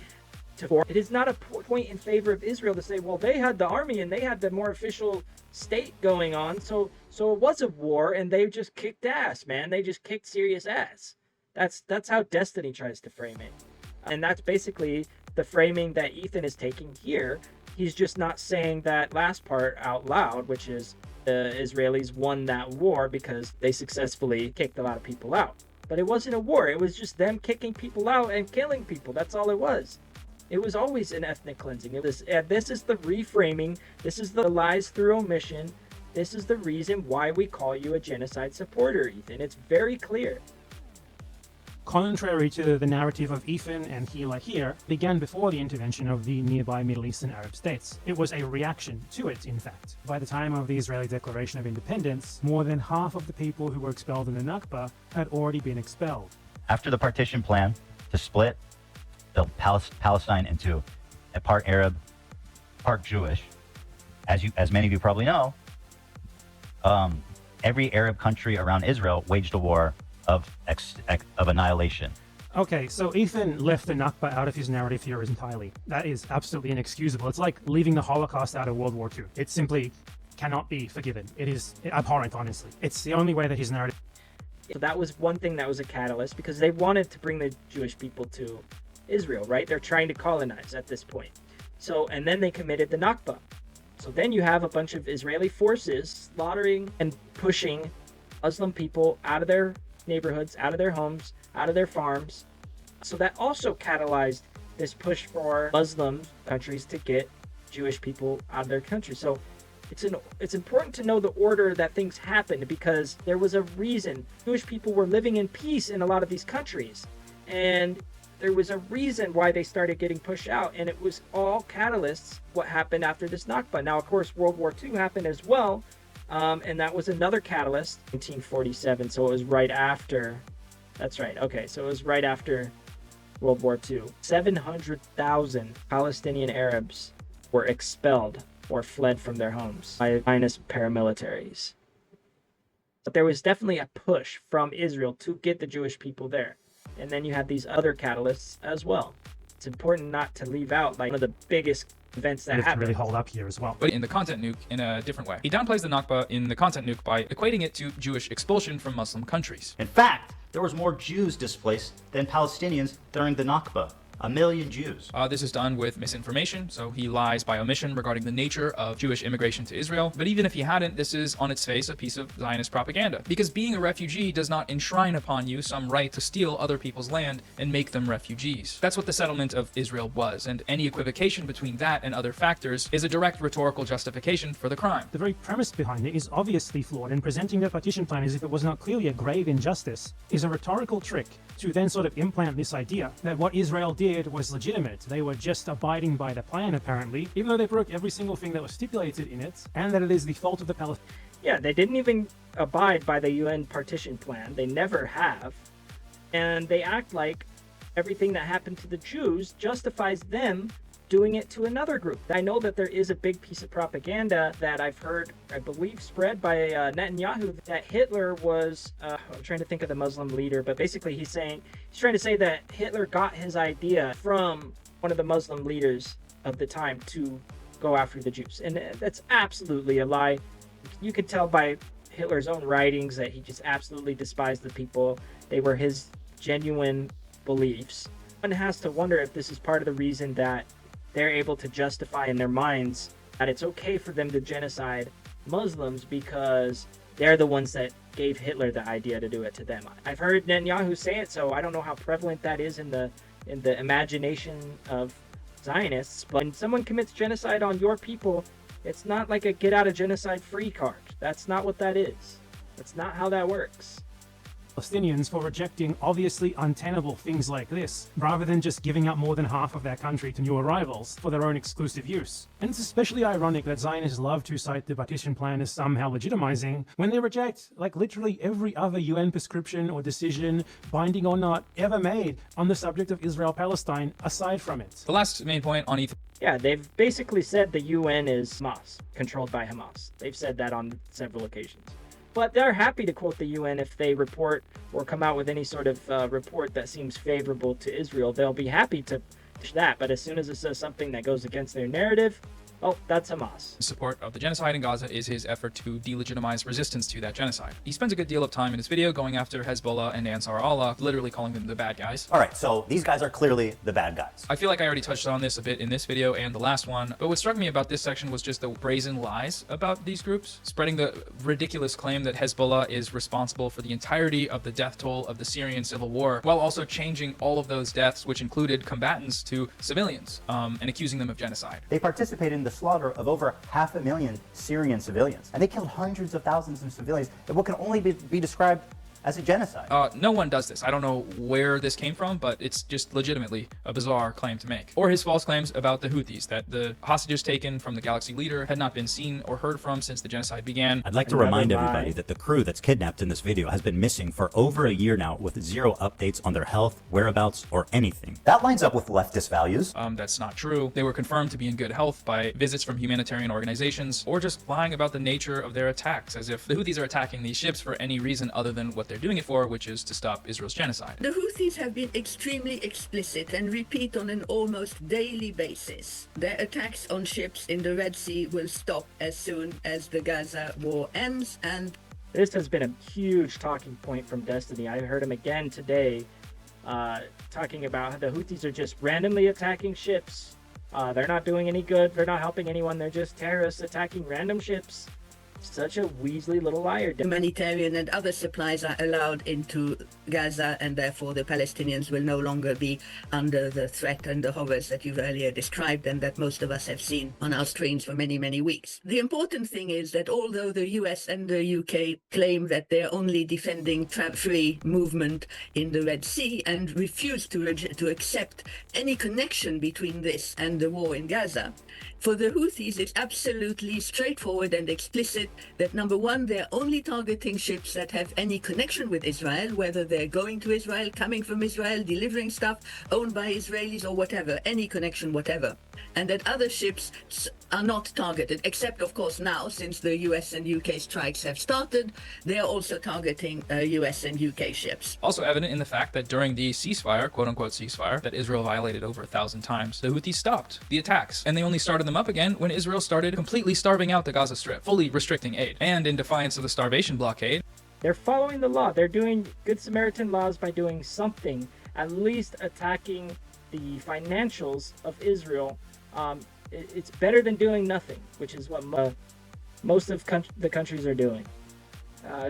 It is not a point in favor of Israel to say, well, they had the army and they had the more official state going on. So it was a war and they just kicked ass, man. They just kicked serious ass. That's how Destiny tries to frame it. And that's basically the framing that Ethan is taking here. He's just not saying that last part out loud, which is the Israelis won that war because they successfully kicked a lot of people out. But it wasn't a war. It was just them kicking people out and killing people. That's all it was. It was always an ethnic cleansing. This is the reframing. This is the lies through omission. This is the reason why we call you a genocide supporter, Ethan. It's very clear. Contrary to the narrative of Ethan and Hila here, began before the intervention of the nearby Middle Eastern Arab states. It was a reaction to it, in fact. By the time of the Israeli Declaration of Independence, more than half of the people who were expelled in the Nakba had already been expelled. After the partition plan to split the Palestine into a part Arab, part Jewish, as many of you probably know, every Arab country around Israel waged a war of annihilation. Okay, so Ethan left the Nakba out of his narrative here entirely. That is absolutely inexcusable. It's like leaving the Holocaust out of World War II. It simply cannot be forgiven. It is abhorrent, honestly. It's the only way that his narrative... So that was one thing that was a catalyst, because they wanted to bring the Jewish people to Israel, right? They're trying to colonize at this point. So, and then they committed the Nakba. So then you have a bunch of Israeli forces slaughtering and pushing Muslim people out of their neighborhoods, out of their homes, out of their farms. So that also catalyzed this push for Muslim countries to get Jewish people out of their country. So it's important to know the order that things happened, because there was a reason. Jewish people were living in peace in a lot of these countries, and there was a reason why they started getting pushed out, and it was all catalysts what happened after this Nakba. Now, of course, World War II happened as well. And that was another catalyst, 1947, so it was right after, that's right, okay, so it was right after World War II. 700,000 Palestinian Arabs were expelled or fled from their homes by Zionist paramilitaries. But there was definitely a push from Israel to get the Jewish people there. And then you have these other catalysts as well. It's important not to leave out like one of the biggest events that happened. really hold up here as well. But in the content nuke in a different way. He downplays the Nakba in the content nuke by equating it to Jewish expulsion from Muslim countries. In fact, there was more Jews displaced than Palestinians during the Nakba. 1 million Jews. This is done with misinformation, so he lies by omission regarding the nature of Jewish immigration to Israel. But even if he hadn't, this is on its face a piece of Zionist propaganda. Because being a refugee does not enshrine upon you some right to steal other people's land and make them refugees. That's what the settlement of Israel was, and any equivocation between that and other factors is a direct rhetorical justification for the crime. The very premise behind it is obviously flawed, and presenting the partition plan as if it was not clearly a grave injustice is a rhetorical trick to then sort of implant this idea that what Israel did was legitimate. They were just abiding by the plan, apparently, even though they broke every single thing that was stipulated in it, and that it is the fault of the Palestinians. Yeah, they didn't even abide by the UN partition plan. They never have. And they act like everything that happened to the Jews justifies them doing it to another group. I know that there is a big piece of propaganda that I've heard, I believe, spread by Netanyahu, that Hitler was, I'm trying to think of the Muslim leader, but basically he's trying to say that Hitler got his idea from one of the Muslim leaders of the time to go after the Jews. And that's absolutely a lie. You could tell by Hitler's own writings that he just absolutely despised the people. They were his genuine beliefs. One has to wonder if this is part of the reason that they're able to justify in their minds that it's okay for them to genocide Muslims because they're the ones that gave Hitler the idea to do it to them. I've heard Netanyahu say it, so I don't know how prevalent that is in the imagination of Zionists. But when someone commits genocide on your people, it's not like a get out of genocide free card. That's not what that is. That's not how that works. Palestinians for rejecting obviously untenable things like this, rather than just giving up more than half of their country to new arrivals for their own exclusive use. And it's especially ironic that Zionists love to cite the partition plan as somehow legitimizing when they reject like literally every other UN prescription or decision, binding or not, ever made on the subject of Israel-Palestine aside from it. The last main point on Ethan. Yeah, they've basically said the UN is Hamas, controlled by Hamas. They've said that on several occasions. But they're happy to quote the UN if they report or come out with any sort of report that seems favorable to Israel. They'll be happy to push that. But as soon as it says something that goes against their narrative, oh, that's Hamas. Support of the genocide in Gaza is his effort to delegitimize resistance to that genocide. He spends a good deal of time in his video going after Hezbollah and Ansar Allah, literally calling them the bad guys. All right, so these guys are clearly the bad guys. I feel like I already touched on this a bit in this video and the last one, but what struck me about this section was just the brazen lies about these groups, spreading the ridiculous claim that Hezbollah is responsible for the entirety of the death toll of the Syrian civil war, while also changing all of those deaths, which included combatants, to civilians, and accusing them of genocide. They participated in the slaughter of over 500,000 Syrian civilians, and they killed hundreds of thousands of civilians in what can only be described as a genocide. No one does this. I don't know where this came from, but it's just legitimately a bizarre claim to make. Or his false claims about the Houthis, that the hostages taken from the Galaxy leader had not been seen or heard from since the genocide began. I'd like to remind everybody that the crew that's kidnapped in this video has been missing for over a year now with zero updates on their health, whereabouts, or anything. That lines up with leftist values. That's not true. They were confirmed to be in good health by visits from humanitarian organizations, or just lying about the nature of their attacks, as if the Houthis are attacking these ships for any reason other than what they're doing it for, which is to stop Israel's genocide. The Houthis have been extremely explicit and repeat on an almost daily basis. Their attacks on ships in the Red Sea will stop as soon as the Gaza war ends, and this has been a huge talking point from Destiny. I heard him again today talking about how the Houthis are just randomly attacking ships. They're not doing any good. They're not helping anyone. They're just terrorists attacking random ships. Such a weaselly little liar. Humanitarian and other supplies are allowed into Gaza, and therefore the Palestinians will no longer be under the threat and the horrors that you've earlier described and that most of us have seen on our screens for many, many weeks. The important thing is that although the US and the UK claim that they're only defending free movement in the Red Sea and refuse to accept any connection between this and the war in Gaza, for the Houthis it's absolutely straightforward and explicit that number one, they're only targeting ships that have any connection with Israel, whether they're going to Israel, coming from Israel, delivering stuff, owned by Israelis or whatever, any connection whatever. and that other ships are not targeted, except of course now, since the US and UK strikes have started, they are also targeting US and UK ships. Also evident in the fact that during the ceasefire, quote-unquote ceasefire, that Israel violated over 1,000 times, the Houthis stopped the attacks, and they only started them up again when Israel started completely starving out the Gaza Strip, fully restricting aid. And in defiance of the starvation blockade, they're following the law. They're doing Good Samaritan laws by doing something, at least attacking the financials of Israel. It's better than doing nothing, which is what most of the countries are doing.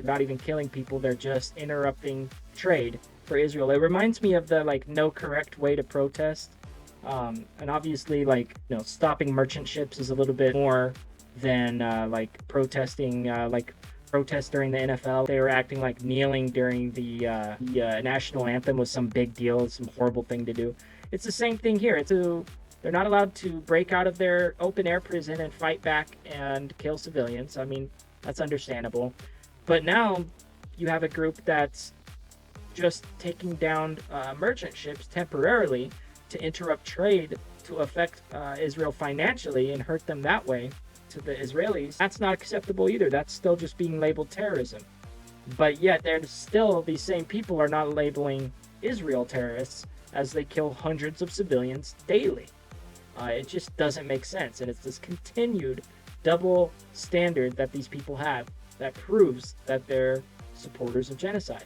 Not even killing people, they're just interrupting trade for Israel. It reminds me of the no correct way to protest. And obviously stopping merchant ships is a little bit more than protesting protests during the NFL. They were acting like kneeling during the national anthem was some big deal, some horrible thing to do. It's the same thing here. They're not allowed to break out of their open air prison and fight back and kill civilians. I mean, that's understandable. But now you have a group that's just taking down merchant ships temporarily to interrupt trade to affect Israel financially and hurt them that way to the Israelis. That's not acceptable either. That's still just being labeled terrorism. But yet there's still, these same people are not labeling Israel terrorists as they kill hundreds of civilians daily. It just doesn't make sense. And it's this continued double standard that these people have that proves that they're supporters of genocide.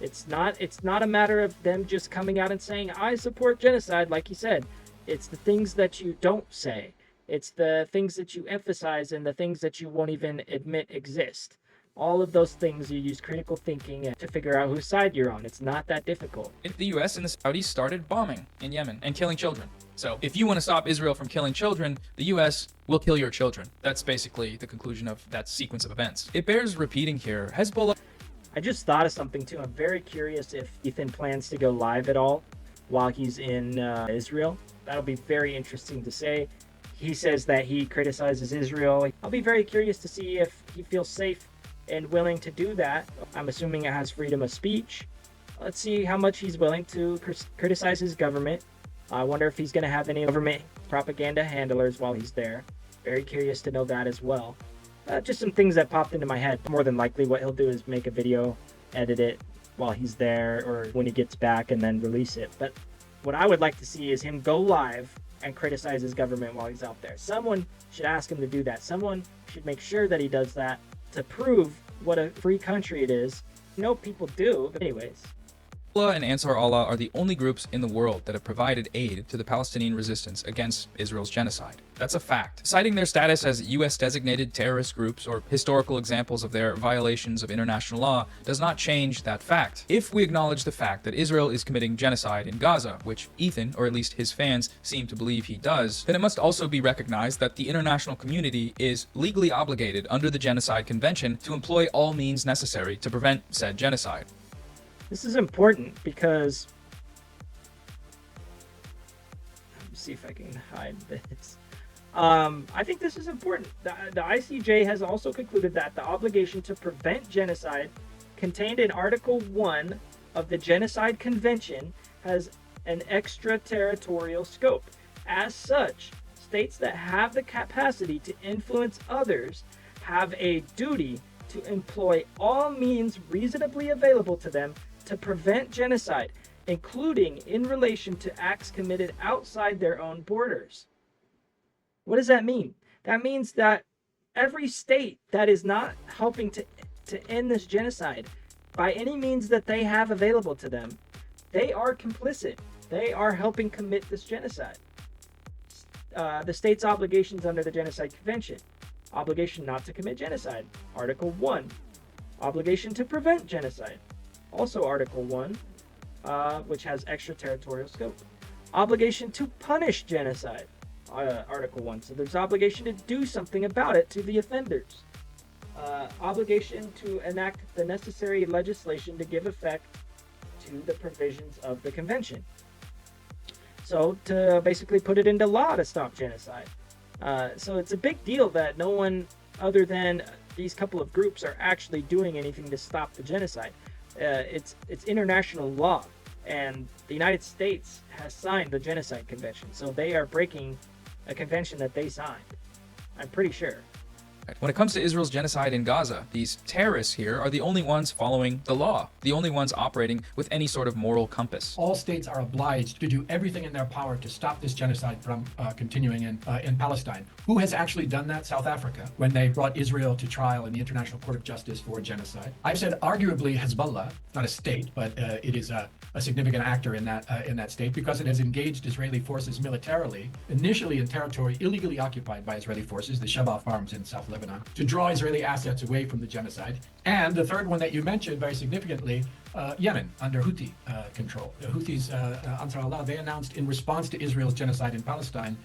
It's not a matter of them just coming out and saying, I support genocide, like you said. It's the things that you don't say. It's the things that you emphasize and the things that you won't even admit exist. All of those things, you use critical thinking to figure out whose side you're on. It's not that difficult. The US and the Saudis started bombing in Yemen and killing children. So if you want to stop Israel from killing children, the US will kill your children. That's basically the conclusion of that sequence of events. It bears repeating here, Hezbollah... I just thought of something too. I'm very curious if Ethan plans to go live at all while he's in Israel. That'll be very interesting to say. He says that he criticizes Israel. I'll be very curious to see if he feels safe and willing to do that. I'm assuming it has freedom of speech. Let's see how much he's willing to criticize his government. I wonder if he's going to have any government propaganda handlers while he's there. Very curious to know that as well. Just some things that popped into my head. More than likely what he'll do is make a video, edit it while he's there or when he gets back and then release it. But what I would like to see is him go live and criticize his government while he's out there. Someone should ask him to do that. Someone should make sure that he does that to prove what a free country it is. No, people do, but anyways. Hezbollah and Ansar Allah are the only groups in the world that have provided aid to the Palestinian resistance against Israel's genocide. That's a fact. Citing their status as US-designated terrorist groups or historical examples of their violations of international law does not change that fact. If we acknowledge the fact that Israel is committing genocide in Gaza, which Ethan, or at least his fans, seem to believe he does, then it must also be recognized that the international community is legally obligated under the Genocide Convention to employ all means necessary to prevent said genocide. This is important because, let me see if I can hide this. I think this is important. The ICJ has also concluded that the obligation to prevent genocide contained in Article 1 of the Genocide Convention has an extraterritorial scope. As such, states that have the capacity to influence others have a duty to employ all means reasonably available to them to prevent genocide, including in relation to acts committed outside their own borders. What does that mean? That means that every state that is not helping to end this genocide by any means that they have available to them, they are complicit. They are helping commit this genocide. The state's obligations under the Genocide Convention. Obligation not to commit genocide. Article 1. Obligation to prevent genocide. Also Article 1, which has extraterritorial scope. Obligation to punish genocide. Article 1. So there's obligation to do something about it to the offenders. Obligation to enact the necessary legislation to give effect to the provisions of the convention. So to basically put it into law to stop genocide. So it's a big deal that no one other than these couple of groups are actually doing anything to stop the genocide. It's international law. And the United States has signed the Genocide Convention, so they are breaking a convention that they signed. I'm pretty sure. When it comes to Israel's genocide in Gaza, these terrorists here are the only ones following the law, the only ones operating with any sort of moral compass. All states are obliged to do everything in their power to stop this genocide from continuing in Palestine. Who has actually done that? South Africa, when they brought Israel to trial in the International Court of Justice for genocide. I've said arguably Hezbollah, not a state, but it is a significant actor in that state because it has engaged Israeli forces militarily, initially in territory illegally occupied by Israeli forces, the Shabaa farms in South Lebanon, to draw Israeli assets away from the genocide. And the third one that you mentioned very significantly, Yemen, under Houthi control. The Houthis, Ansar Allah, they announced in response to Israel's genocide in Palestine.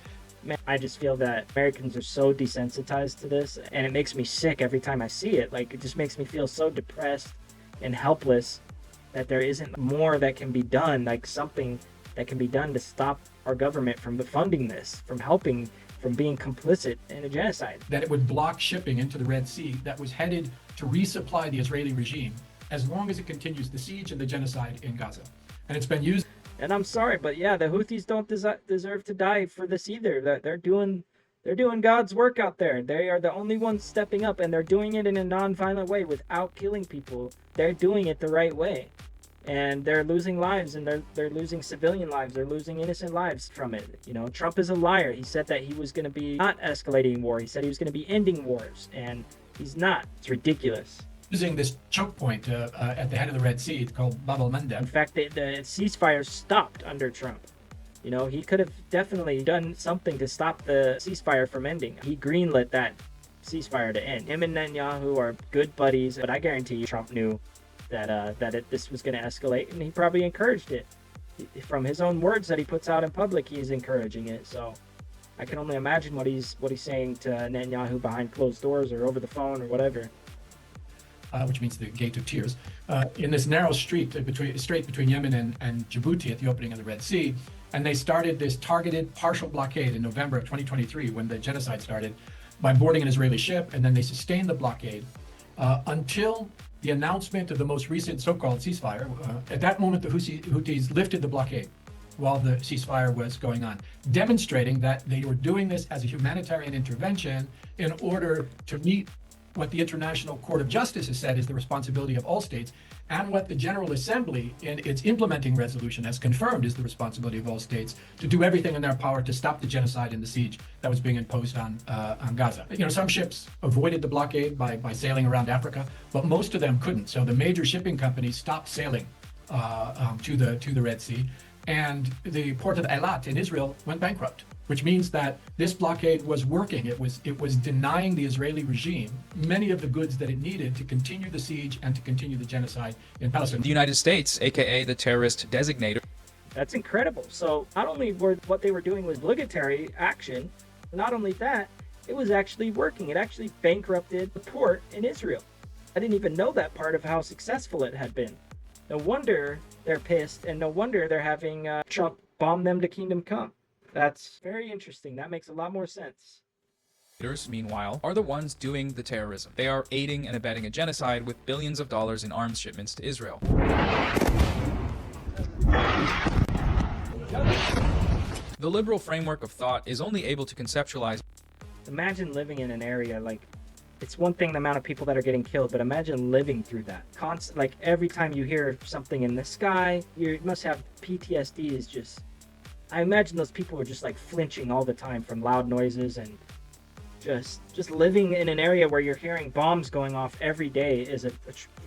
Man, I just feel that Americans are so desensitized to this, and it makes me sick every time I see it. Like, it just makes me feel so depressed and helpless that there isn't more that can be done, like something that can be done to stop our government from funding this, from helping, from being complicit in a genocide. That it would block shipping into the Red Sea that was headed to resupply the Israeli regime as long as it continues the siege and the genocide in Gaza. And it's been used. And I'm sorry, but yeah, the Houthis don't deserve to die for this either. They're doing God's work out there. They are the only ones stepping up, and they're doing it in a non-violent way without killing people. They're doing it the right way. And they're losing lives, and they're losing civilian lives. They're losing innocent lives from it. You know, Trump is a liar. He said that he was going to be not escalating war. He said he was going to be ending wars, and he's not. It's ridiculous. Using this choke point at the head of the Red Sea, it's called Bab al-Mandeb. In fact, the ceasefire stopped under Trump. You know, he could have definitely done something to stop the ceasefire from ending. He greenlit that ceasefire to end. Him and Netanyahu are good buddies, but I guarantee you Trump knew that this was going to escalate, and he probably encouraged it. From his own words that he puts out in public, he's encouraging it. So I can only imagine what he's saying to Netanyahu behind closed doors or over the phone or whatever. Which means the Gate of Tears, in this narrow strait between Yemen and Djibouti at the opening of the Red Sea. And they started this targeted partial blockade in November of 2023 when the genocide started by boarding an Israeli ship, and then they sustained the blockade until the announcement of the most recent so-called ceasefire. At that moment, the Houthis lifted the blockade while the ceasefire was going on, demonstrating that they were doing this as a humanitarian intervention in order to meet what the International Court of Justice has said is the responsibility of all states, and what the General Assembly in its implementing resolution has confirmed is the responsibility of all states to do everything in their power to stop the genocide and the siege that was being imposed on Gaza. You know, some ships avoided the blockade by sailing around Africa, but most of them couldn't. So the major shipping companies stopped sailing to the Red Sea, and the port of Eilat in Israel went bankrupt, which means that this blockade was working. It was denying the Israeli regime many of the goods that it needed to continue the siege and to continue the genocide in Palestine. The United States, aka the terrorist designator. That's incredible. So not only were what they were doing was obligatory action, not only that, it was actually working. It actually bankrupted the port in Israel. I didn't even know that part of how successful it had been. No wonder they're pissed, and no wonder they're having Trump bomb them to Kingdom Come. That's very interesting. That makes a lot more sense. Meanwhile, are the ones doing the terrorism. They are aiding and abetting a genocide with billions of dollars in arms shipments to Israel. The liberal framework of thought is only able to conceptualize. Imagine living in an area like, it's one thing the amount of people that are getting killed, but imagine living through that. Like every time you hear something in the sky, you must have PTSD. Is just, I imagine those people are just like flinching all the time from loud noises, and just living in an area where you're hearing bombs going off every day is an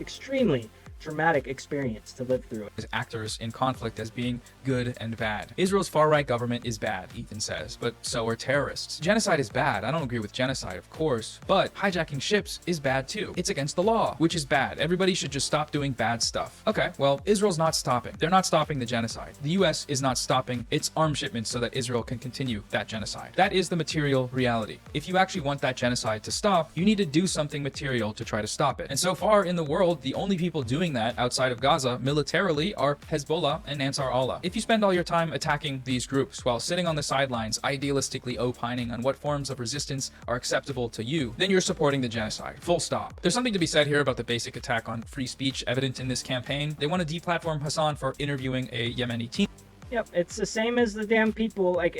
extremely traumatic experience to live through. As actors in conflict as being good and bad. Israel's far-right government is bad, Ethan says, but so are terrorists. Genocide is bad. I don't agree with genocide, of course, but hijacking ships is bad too. It's against the law, which is bad. Everybody should just stop doing bad stuff. Okay, well, Israel's not stopping. They're not stopping the genocide. The US is not stopping its arms shipments so that Israel can continue that genocide. That is the material reality. If you actually want that genocide to stop, you need to do something material to try to stop it. And so far in the world, the only people doing doing that outside of Gaza militarily are Hezbollah and Ansar Allah. If you spend all your time attacking these groups while sitting on the sidelines idealistically opining on what forms of resistance are acceptable to you, then you're supporting the genocide. Full stop. There's something to be said here about the basic attack on free speech evident in this campaign. They want to deplatform Hasan for interviewing a Yemeni teen. Yep, it's the same as the damn people. Like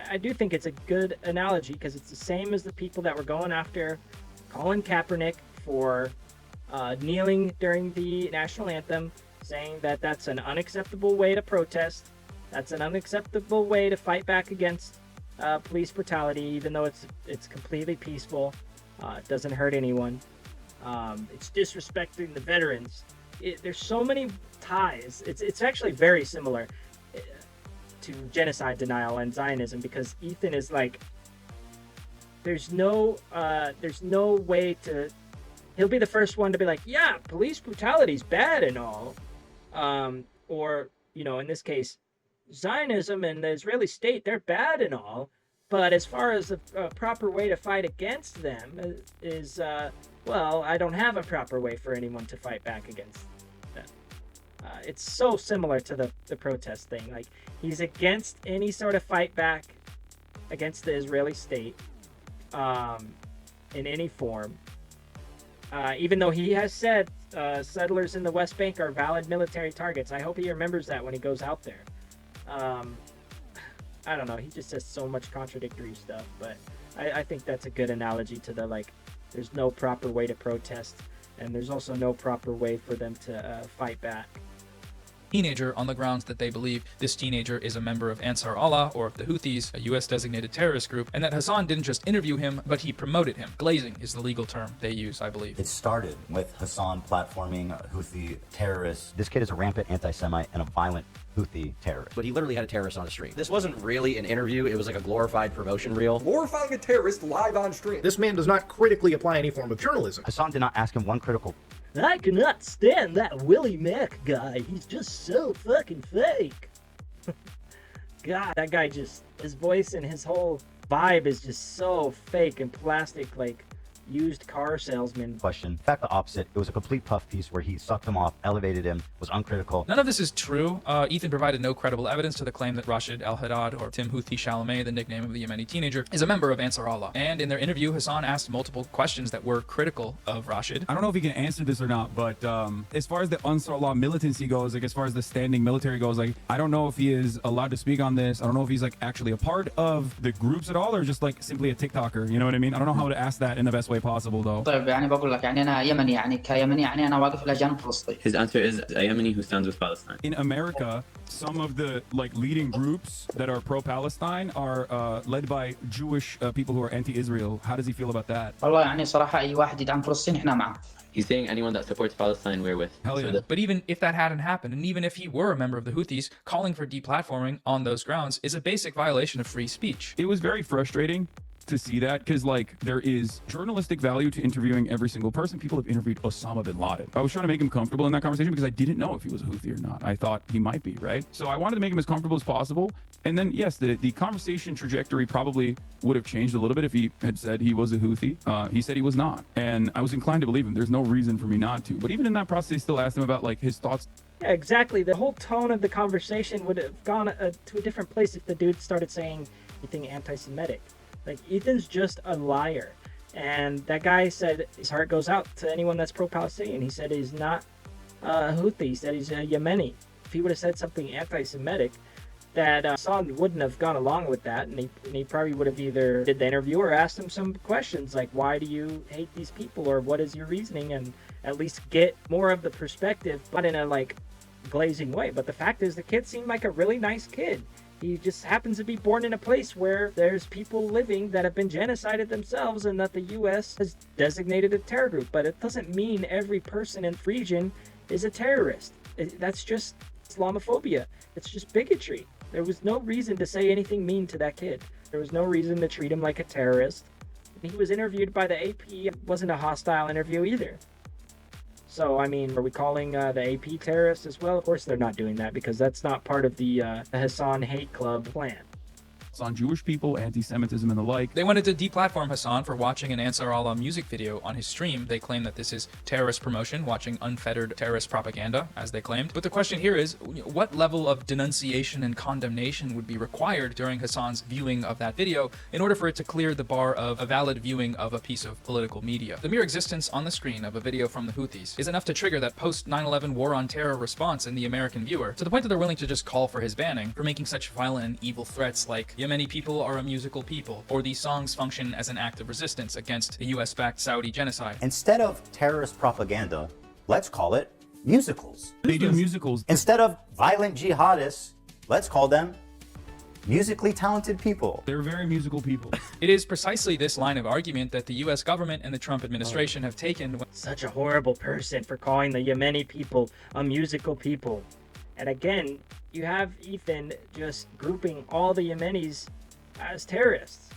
I do think it's a good analogy because it's the same as the people that were going after Colin Kaepernick for kneeling during the national anthem, saying that that's an unacceptable way to protest. That's an unacceptable way to fight back against police brutality, even though it's completely peaceful. It doesn't hurt anyone. It's disrespecting the veterans. There's so many ties. It's actually very similar to genocide denial and Zionism, because Ethan is like, there's no way to. He'll be the first one to be like, yeah, police brutality is bad and all, or in this case, Zionism and the Israeli state, they're bad and all, but as far as a proper way to fight against them is, well, I don't have a proper way for anyone to fight back against them. It's so similar to the protest thing. Like, he's against any sort of fight back against the Israeli state in any form. Even though he has said settlers in the West Bank are valid military targets. I hope he remembers that when he goes out there. I don't know. He just says so much contradictory stuff, but I think that's a good analogy to the, like, there's no proper way to protest, and there's also no proper way for them to fight back. Teenager on the grounds that they believe this teenager is a member of Ansar Allah or the Houthis, a US designated terrorist group, and that Hasan didn't just interview him, but he promoted him. Glazing is the legal term they use, I believe. It started with Hasan platforming Houthi terrorists. This kid is a rampant anti-Semite and a violent Houthi terrorist. But he literally had a terrorist on the stream. This wasn't really an interview, it was like a glorified promotion reel. Glorifying a terrorist live on stream. This man does not critically apply any form of journalism. Hasan did not ask him one critical. I cannot stand that Willie Mack guy. He's just so fucking fake. God, that guy just, his voice and his whole vibe is just so fake and plastic, like used car salesman. Question. In fact, the opposite. It was a complete puff piece where he sucked him off, elevated him, was uncritical. None of this is true. Ethan provided no credible evidence to the claim that Rashid al-Haddad, or Tim Houthi Chalamet, the nickname of the Yemeni teenager, is a member of Ansar Allah. And in their interview, Hasan asked multiple questions that were critical of Rashid. I don't know if he can answer this or not, but as far as the Ansar Allah militancy goes, like as far as the standing military goes, like I don't know if he is allowed to speak on this. I don't know if he's like actually a part of the groups at all, or just like simply a TikToker. You know what I mean? I don't know how to ask that in the best way possible, though. يعني بقول لك يعني أنا يمني يعني كيمني يعني أنا واقف إلى جانب فلسطين. His answer is a Yemeni who stands with Palestine. In America, some of the like leading groups that are pro-Palestine are led by Jewish people who are anti-Israel. How does he feel about that? والله يعني صراحة أي واحد يدعم فلسطين إحنا معه. He's saying anyone that supports Palestine, we're with. Hell yeah. But even if that hadn't happened, and even if he were a member of the Houthis, calling for deplatforming on those grounds is a basic violation of free speech. It was very frustrating to see that, because like there is journalistic value to interviewing every single person. People have interviewed Osama bin Laden. I was trying to make him comfortable in that conversation because I didn't know if he was a Houthi or not. I thought he might be, right? So I wanted to make him as comfortable as possible. And then yes, the conversation trajectory probably would have changed a little bit if he had said he was a Houthi. He said he was not, and I was inclined to believe him. There's no reason for me not to. But even in that process, I still asked him about like his thoughts. Yeah, exactly. The whole tone of the conversation would have gone to a different place if the dude started saying anything anti-Semitic. Like, Ethan's just a liar. And that guy said his heart goes out to anyone that's pro-Palestinian. He said he's not a Houthi. He said he's a Yemeni. If he would have said something anti-Semitic, that Hasan wouldn't have gone along with that. And he probably would have either did the interview or asked him some questions like, why do you hate these people? Or what is your reasoning? And at least get more of the perspective, but in a, like, glazing way. But the fact is, the kid seemed like a really nice kid. He just happens to be born in a place where there's people living that have been genocided themselves and that the U.S. has designated a terror group. But it doesn't mean every person in the region is a terrorist. That's just Islamophobia. It's just bigotry. There was no reason to say anything mean to that kid. There was no reason to treat him like a terrorist. He was interviewed by the AP. It wasn't a hostile interview either. So, I mean, are we calling the AP terrorists as well? Of course they're not doing that, because that's not part of the Hasan Hate Club plan. on Jewish people, anti-Semitism, and the like. They wanted to deplatform Hasan for watching an Ansar Allah music video on his stream. They claim that this is terrorist promotion, watching unfettered terrorist propaganda, as they claimed. But the question here is, what level of denunciation and condemnation would be required during Hasan's viewing of that video in order for it to clear the bar of a valid viewing of a piece of political media? The mere existence on the screen of a video from the Houthis is enough to trigger that post-9/11 war on terror response in the American viewer, to the point that they're willing to just call for his banning for making such violent and evil threats like Yemeni people are a musical people, or these songs function as an act of resistance against the US-backed Saudi genocide. Instead of terrorist propaganda, let's call it musicals. They do musicals. Instead of violent jihadists, let's call them musically talented people. They're very musical people. It is precisely this line of argument that the US government and the Trump administration have taken. Such a horrible person for calling the Yemeni people a musical people. And again, you have Ethan just grouping all the Yemenis as terrorists.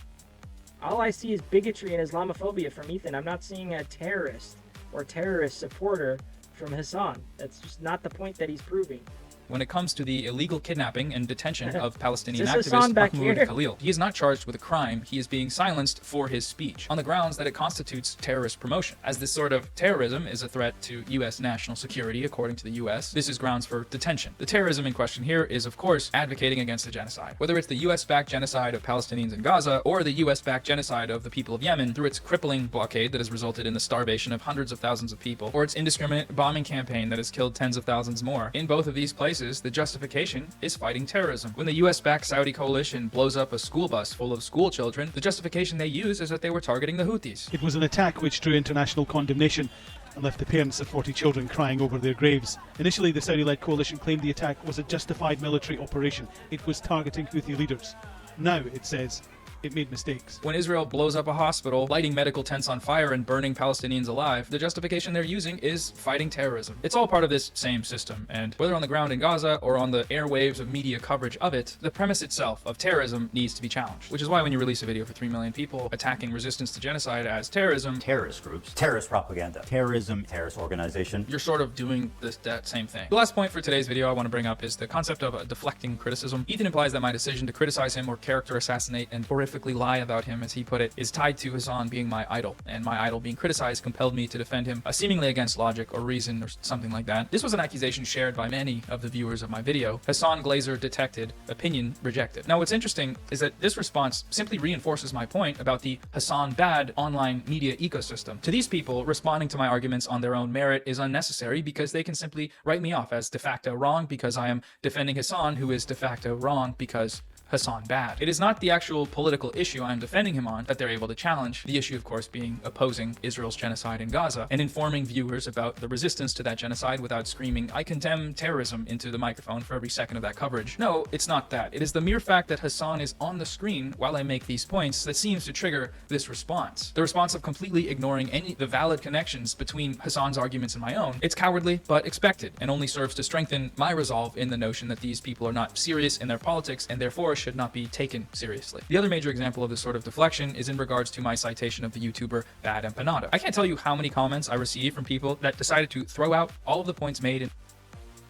All I see is bigotry and Islamophobia from Ethan. I'm not seeing a terrorist or terrorist supporter from Hasan. That's just not the point that he's proving. When it comes to the illegal kidnapping and detention of Palestinian Is this Hasan activist back Mahmoud here? Khalil, he is not charged with a crime. He is being silenced for his speech on the grounds that it constitutes terrorist promotion. As this sort of terrorism is a threat to U.S. national security, according to the U.S., this is grounds for detention. The terrorism in question here is, of course, advocating against a genocide. Whether it's the U.S.-backed genocide of Palestinians in Gaza or the U.S.-backed genocide of the people of Yemen through its crippling blockade that has resulted in the starvation of hundreds of thousands of people, or its indiscriminate bombing campaign that has killed tens of thousands more. In both of these places, the justification is fighting terrorism. When the US-backed Saudi coalition blows up a school bus full of school children, the justification they use is that they were targeting the Houthis. It was an attack which drew international condemnation and left the parents of 40 children crying over their graves. Initially, the Saudi-led coalition claimed the attack was a justified military operation. It was targeting Houthi leaders. Now, it says, it made mistakes. When Israel blows up a hospital, lighting medical tents on fire and burning Palestinians alive, the justification they're using is fighting terrorism. It's all part of this same system, and whether on the ground in Gaza or on the airwaves of media coverage of it, the premise itself of terrorism needs to be challenged. Which is why when you release a video for 3 million people attacking resistance to genocide as terrorism, terrorist groups, terrorist propaganda, terrorism, terrorist organization, you're sort of doing that same thing. The last point for today's video I want to bring up is the concept of deflecting criticism. Ethan implies that my decision to criticize him or character assassinate and horrifically lie about him, as he put it, is tied to Hasan being my idol, and my idol being criticized compelled me to defend him seemingly against logic or reason or something like that. This was an accusation shared by many of the viewers of my video. Hasan Glazer detected, opinion rejected. Now what's interesting is that this response simply reinforces my point about the Hasan bad online media ecosystem. To these people, responding to my arguments on their own merit is unnecessary because they can simply write me off as de facto wrong because I am defending Hasan, who is de facto wrong because Hasan bad. It is not the actual political issue I'm defending him on that they're able to challenge. The issue, of course, being opposing Israel's genocide in Gaza and informing viewers about the resistance to that genocide without screaming, I condemn terrorism into the microphone for every second of that coverage. No, it's not that. It is the mere fact that Hasan is on the screen while I make these points that seems to trigger this response. The response of completely ignoring the valid connections between Hasan's arguments and my own. It's cowardly, but expected, and only serves to strengthen my resolve in the notion that these people are not serious in their politics and therefore should not be taken seriously. The other major example of this sort of deflection is in regards to my citation of the YouTuber Bad Empanada. I can't tell you how many comments I received from people that decided to throw out all of the points made in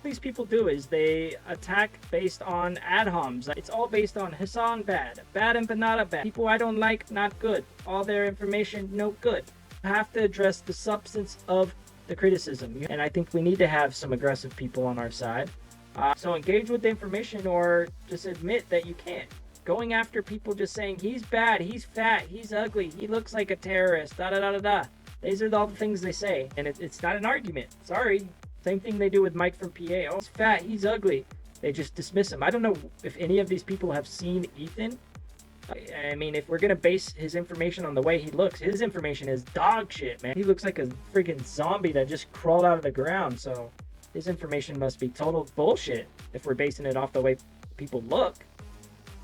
These people do is they attack based on ad homs. It's all based on Hasan bad, Bad Empanada bad, people I don't like not good, all their information no good. You have to address the substance of the criticism, and I think we need to have some aggressive people on our side. So engage with the information or just admit that you can't. Going after people just saying he's bad, he's fat, he's ugly, he looks like a terrorist, da da da da da. These are all the things they say, and it's not an argument. Sorry. Same thing they do with Mike from PA. Oh, he's fat, he's ugly. They just dismiss him. I don't know if any of these people have seen Ethan. I mean, if we're gonna base his information on the way he looks, his information is dog shit, man. He looks like a freaking zombie that just crawled out of the ground, so his information must be total bullshit if we're basing it off the way people look.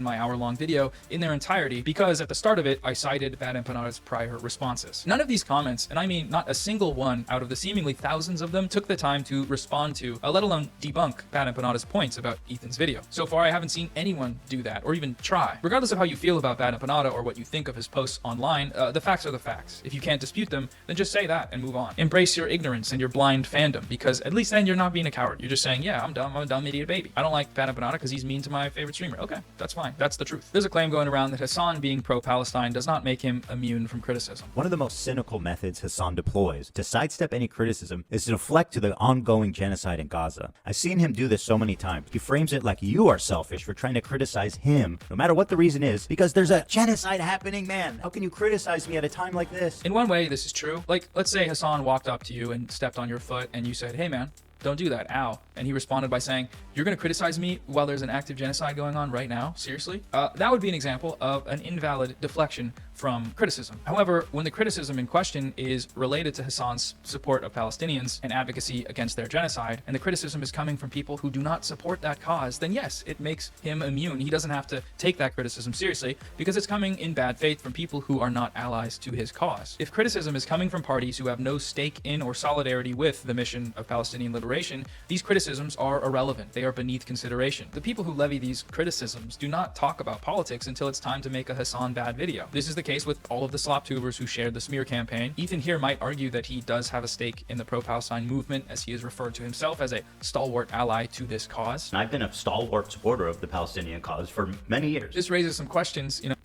My hour-long video in their entirety because at the start of it, I cited Bad Empanada's prior responses. None of these comments, and I mean not a single one out of the seemingly thousands of them, took the time to respond to, let alone debunk Bad Empanada's points about Ethan's video. So far, I haven't seen anyone do that or even try. Regardless of how you feel about Bad Empanada or what you think of his posts online, the facts are the facts. If you can't dispute them, then just say that and move on. Embrace your ignorance and your blind fandom, because at least then you're not being a coward. You're just saying, yeah, I'm dumb, I'm a dumb idiot baby. I don't like Bad Empanada because he's mean to my favorite streamer. Okay, that's fine. Palestine. That's the truth. There's a claim going around that Hasan being pro-Palestine does not make him immune from criticism. One of the most cynical methods Hasan deploys to sidestep any criticism is to deflect to the ongoing genocide in Gaza. I've seen him do this so many times. He frames it like you are selfish for trying to criticize him, no matter what the reason is, because there's a genocide happening, man. How can you criticize me at a time like this? In one way, this is true. Like, let's say Hasan walked up to you and stepped on your foot and you said, hey man, don't do that, ow. And he responded by saying, you're gonna criticize me while there's an active genocide going on right now? Seriously? That would be an example of an invalid deflection from criticism. However, when the criticism in question is related to Hasan's support of Palestinians and advocacy against their genocide, and the criticism is coming from people who do not support that cause, then yes, it makes him immune. He doesn't have to take that criticism seriously because it's coming in bad faith from people who are not allies to his cause. If criticism is coming from parties who have no stake in or solidarity with the mission of Palestinian liberation, these criticisms are irrelevant. They are beneath consideration. The people who levy these criticisms do not talk about politics until it's time to make a Hasan bad video. This is the case with all of the slop tubers who shared the smear campaign. Ethan here might argue that he does have a stake in the pro-Palestine movement, as he has referred to himself as a stalwart ally to this cause. I've been a stalwart supporter of the Palestinian cause for many years. This raises some questions, you know.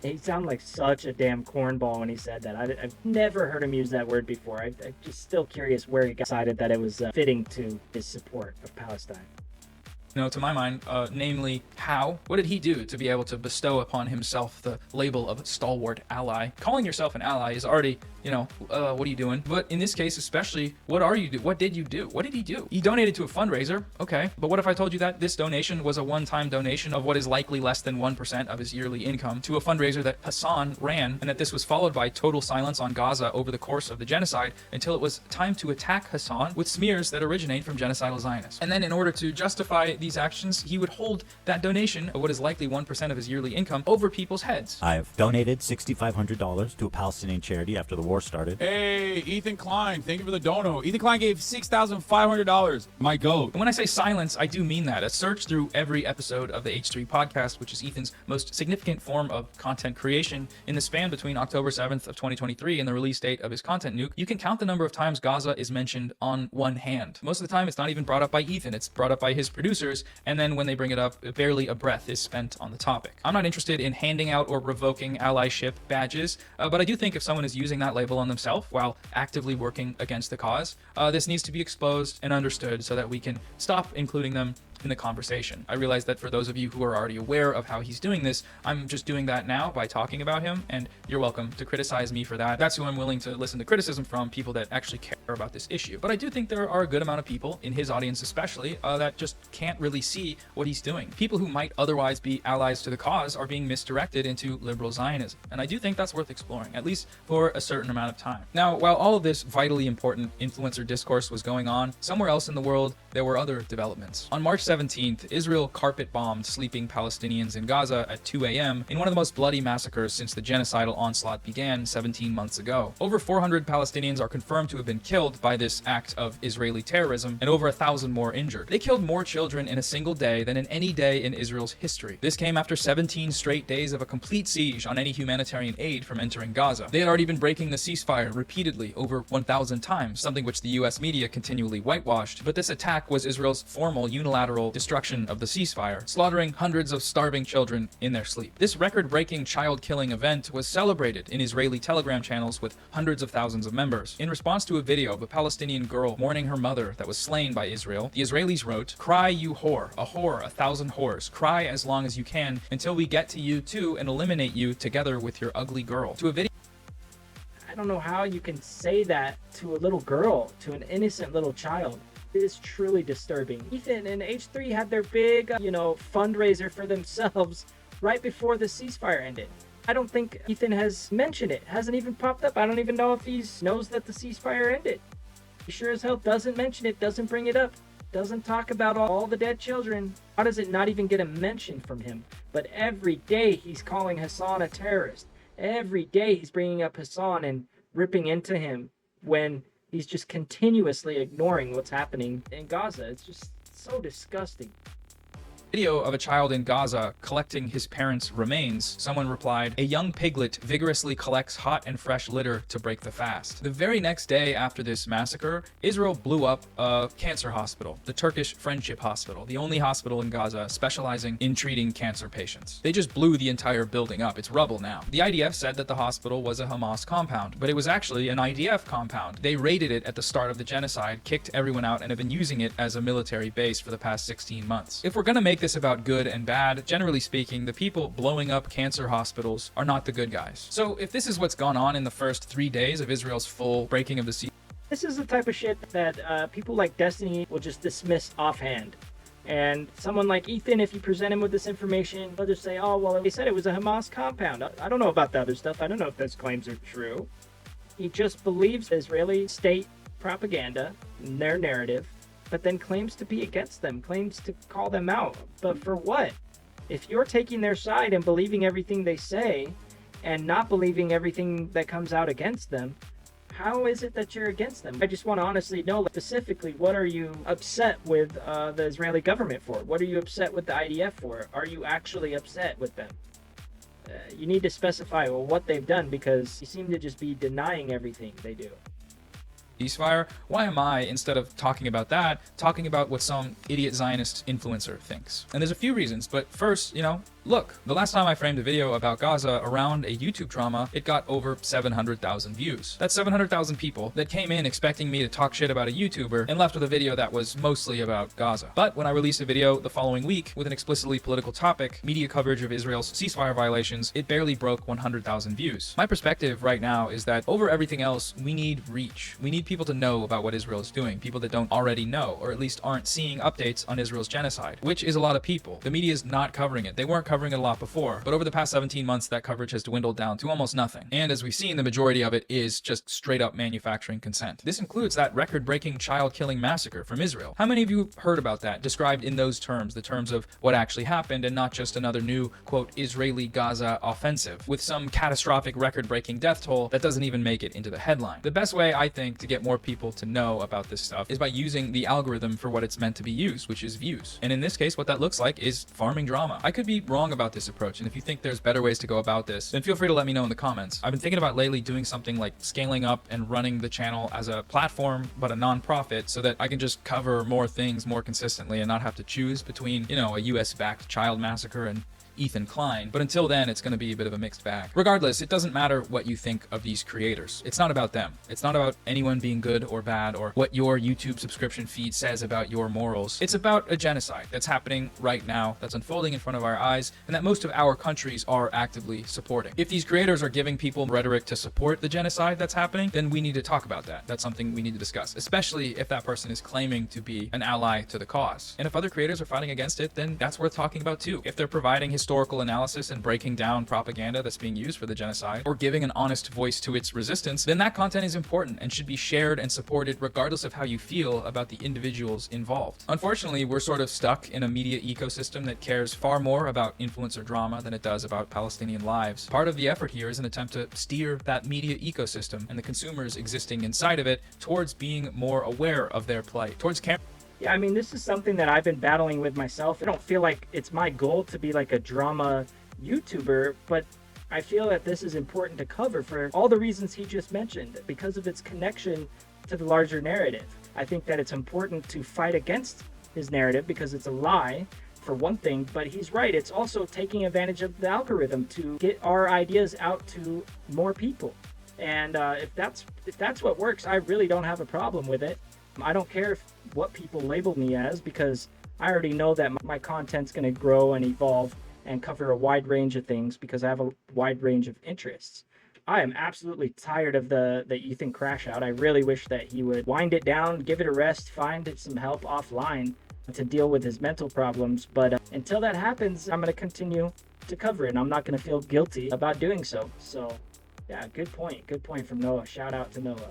He sounded like such a damn cornball when he said that. I've never heard him use that word before. I'm just still curious where he decided that it was fitting to his support of Palestine. You know, to my mind, namely, how? What did he do to be able to bestow upon himself the label of stalwart ally? Calling yourself an ally is already, you know, what are you doing? But in this case, especially, what are you do? What did you do? What did he do? He donated to a fundraiser. Okay, but what if I told you that this donation was a one-time donation of what is likely less than 1% of his yearly income to a fundraiser that Hasan ran, and that this was followed by total silence on Gaza over the course of the genocide until it was time to attack Hasan with smears that originate from genocidal Zionists. And then in order to justify these actions, he would hold that donation of what is likely 1% of his yearly income over people's heads. I've donated $6,500 to a Palestinian charity after the war started. Hey, Ethan Klein, thank you for the dono. Ethan Klein gave $6,500. My goat. And when I say silence, I do mean that. A search through every episode of the H3 podcast, which is Ethan's most significant form of content creation in the span between October 7th of 2023 and the release date of his content nuke, you can count the number of times Gaza is mentioned on one hand. Most of the time, it's not even brought up by Ethan. It's brought up by his producers, and then when they bring it up, barely a breath is spent on the topic. I'm not interested in handing out or revoking allyship badges, but I do think if someone is using that label on themselves while actively working against the cause, this needs to be exposed and understood so that we can stop including them in the conversation. I realize that for those of you who are already aware of how he's doing this, I'm just doing that now by talking about him, and you're welcome to criticize me for that. That's who I'm willing to listen to criticism from, people that actually care about this issue. But I do think there are a good amount of people, in his audience especially, that just can't really see what he's doing. People who might otherwise be allies to the cause are being misdirected into liberal Zionism, and I do think that's worth exploring, at least for a certain amount of time. Now, while all of this vitally important influencer discourse was going on, somewhere else in the world, there were other developments. On March 17th, Israel carpet-bombed sleeping Palestinians in Gaza at 2 a.m. in one of the most bloody massacres since the genocidal onslaught began 17 months ago. Over 400 Palestinians are confirmed to have been killed by this act of Israeli terrorism, and over 1,000 more injured. They killed more children in a single day than in any day in Israel's history. This came after 17 straight days of a complete siege on any humanitarian aid from entering Gaza. They had already been breaking the ceasefire repeatedly over 1,000 times, something which the US media continually whitewashed, but this attack was Israel's formal unilateral destruction of the ceasefire, slaughtering hundreds of starving children in their sleep. This record-breaking child-killing event was celebrated in Israeli Telegram channels with hundreds of thousands of members. In response to a video of a Palestinian girl mourning her mother that was slain by Israel, the Israelis wrote, "Cry, you whore, a whore, 1,000 whores. Cry as long as you can until we get to you too and eliminate you together with your ugly girl." To a video. I don't know how you can say that to a little girl, to an innocent little child. It is truly disturbing. Ethan and H3 had their big, fundraiser for themselves right before the ceasefire ended. I don't think Ethan has mentioned it. Hasn't even popped up. I don't even know if he knows that the ceasefire ended. He sure as hell doesn't mention it, doesn't bring it up, doesn't talk about all the dead children. How does it not even get a mention from him? But every day he's calling Hasan a terrorist. Every day he's bringing up Hasan and ripping into him when he's just continuously ignoring what's happening in Gaza. It's just so disgusting. Video of a child in Gaza collecting his parents' remains, someone replied, "A young piglet vigorously collects hot and fresh litter to break the fast." The very next day after this massacre, Israel blew up a cancer hospital, the Turkish Friendship Hospital, the only hospital in Gaza specializing in treating cancer patients. They just blew the entire building up. It's rubble now. The IDF said that the hospital was a Hamas compound, but it was actually an IDF compound. They raided it at the start of the genocide, kicked everyone out, and have been using it as a military base for the past 16 months. If we're gonna make this about good and bad, generally speaking, the people blowing up cancer hospitals are not the good guys. So if this is what's gone on in the first 3 days of Israel's full breaking of the sea, This is the type of shit that people like Destiny will just dismiss offhand. And someone like Ethan, if you present him with this information, they'll just say, oh, well, they said it was a Hamas compound. I don't know about the other stuff. I don't know if those claims are true. He just believes Israeli state propaganda, their narrative, but then claims to be against them, claims to call them out. But for what? If you're taking their side and believing everything they say and not believing everything that comes out against them, how is it that you're against them? I just want to honestly know specifically, what are you upset with the Israeli government for? What are you upset with the IDF for? Are you actually upset with them? You need to specify what they've done, because you seem to just be denying everything they do. ceasefire. Why am I, instead of talking about that, talking about what some idiot Zionist influencer thinks? And there's a few reasons, but first, look, the last time I framed a video about Gaza around a YouTube drama, it got over 700,000 views. That's 700,000 people that came in expecting me to talk shit about a YouTuber and left with a video that was mostly about Gaza. But when I released a video the following week with an explicitly political topic, media coverage of Israel's ceasefire violations, it barely broke 100,000 views. My perspective right now is that over everything else, we need reach. We need people to know about what Israel is doing, people that don't already know, or at least aren't seeing updates on Israel's genocide, which is a lot of people. The media is not covering it. They weren't covering it a lot before, but over the past 17 months, that coverage has dwindled down to almost nothing. And as we've seen, the majority of it is just straight up manufacturing consent. This includes that record-breaking child-killing massacre from Israel. How many of you heard about that, described in those terms, the terms of what actually happened, and not just another new, quote, Israeli Gaza offensive, with some catastrophic record-breaking death toll that doesn't even make it into the headline? The best way, I think, to get more people to know about this stuff is by using the algorithm for what it's meant to be used, which is views. And in this case, what that looks like is farming drama. I could be wrong about this approach, and if you think there's better ways to go about this, then feel free to let me know in the comments. I've been thinking about lately doing something like scaling up and running the channel as a platform, but a non-profit, so that I can just cover more things more consistently and not have to choose between, a US-backed child massacre and Ethan Klein. But until then, it's going to be a bit of a mixed bag. Regardless, it doesn't matter what you think of these creators. It's not about them. It's not about anyone being good or bad, or what your YouTube subscription feed says about your morals. It's about a genocide that's happening right now, that's unfolding in front of our eyes, and that most of our countries are actively supporting. If these creators are giving people rhetoric to support the genocide that's happening, then we need to talk about that. That's something we need to discuss, especially if that person is claiming to be an ally to the cause. And if other creators are fighting against it, then that's worth talking about too. If they're providing historical analysis and breaking down propaganda that's being used for the genocide, or giving an honest voice to its resistance, then that content is important and should be shared and supported regardless of how you feel about the individuals involved. Unfortunately, we're sort of stuck in a media ecosystem that cares far more about influencer drama than it does about Palestinian lives. Part of the effort here is an attempt to steer that media ecosystem and the consumers existing inside of it towards being more aware of their plight, towards Yeah, I mean, this is something that I've been battling with myself. I don't feel like it's my goal to be like a drama YouTuber, but I feel that this is important to cover for all the reasons he just mentioned, because of its connection to the larger narrative. I think that it's important to fight against his narrative because it's a lie, for one thing, but he's right. It's also taking advantage of the algorithm to get our ideas out to more people. And if that's what works, I really don't have a problem with it. I don't care what people label me as, because I already know that my content's going to grow and evolve and cover a wide range of things because I have a wide range of interests. I am absolutely tired of the Ethan crash out. I really wish that he would wind it down, give it a rest, find some help offline to deal with his mental problems. But until that happens, I'm going to continue to cover it, and I'm not going to feel guilty about doing so. So yeah, good point from Noah. Shout out to Noah.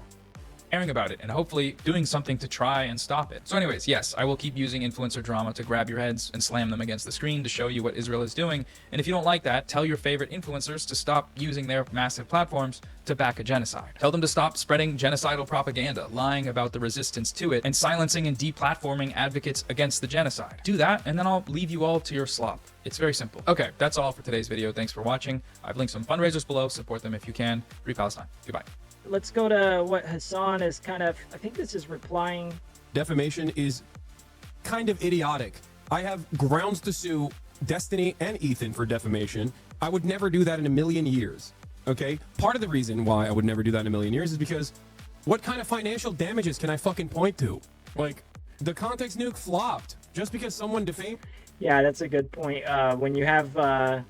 caring about it and hopefully doing something to try and stop it. So anyways, yes, I will keep using influencer drama to grab your heads and slam them against the screen to show you what Israel is doing. And if you don't like that, tell your favorite influencers to stop using their massive platforms to back a genocide. Tell them to stop spreading genocidal propaganda, lying about the resistance to it, and silencing and deplatforming advocates against the genocide. Do that, and then I'll leave you all to your slop. It's very simple. Okay, that's all for today's video. Thanks for watching. I've linked some fundraisers below. Support them if you can. Free Palestine. Goodbye. Let's go to what Hasan is kind of, I think this is replying. Defamation is kind of idiotic. I have grounds to sue Destiny and Ethan for defamation. I would never do that in a million years. Okay? Part of the reason why I would never do that in a million years is because what kind of financial damages can I fucking point to? Like, the context nuke flopped just because someone defamed. Yeah, that's a good point. When you have,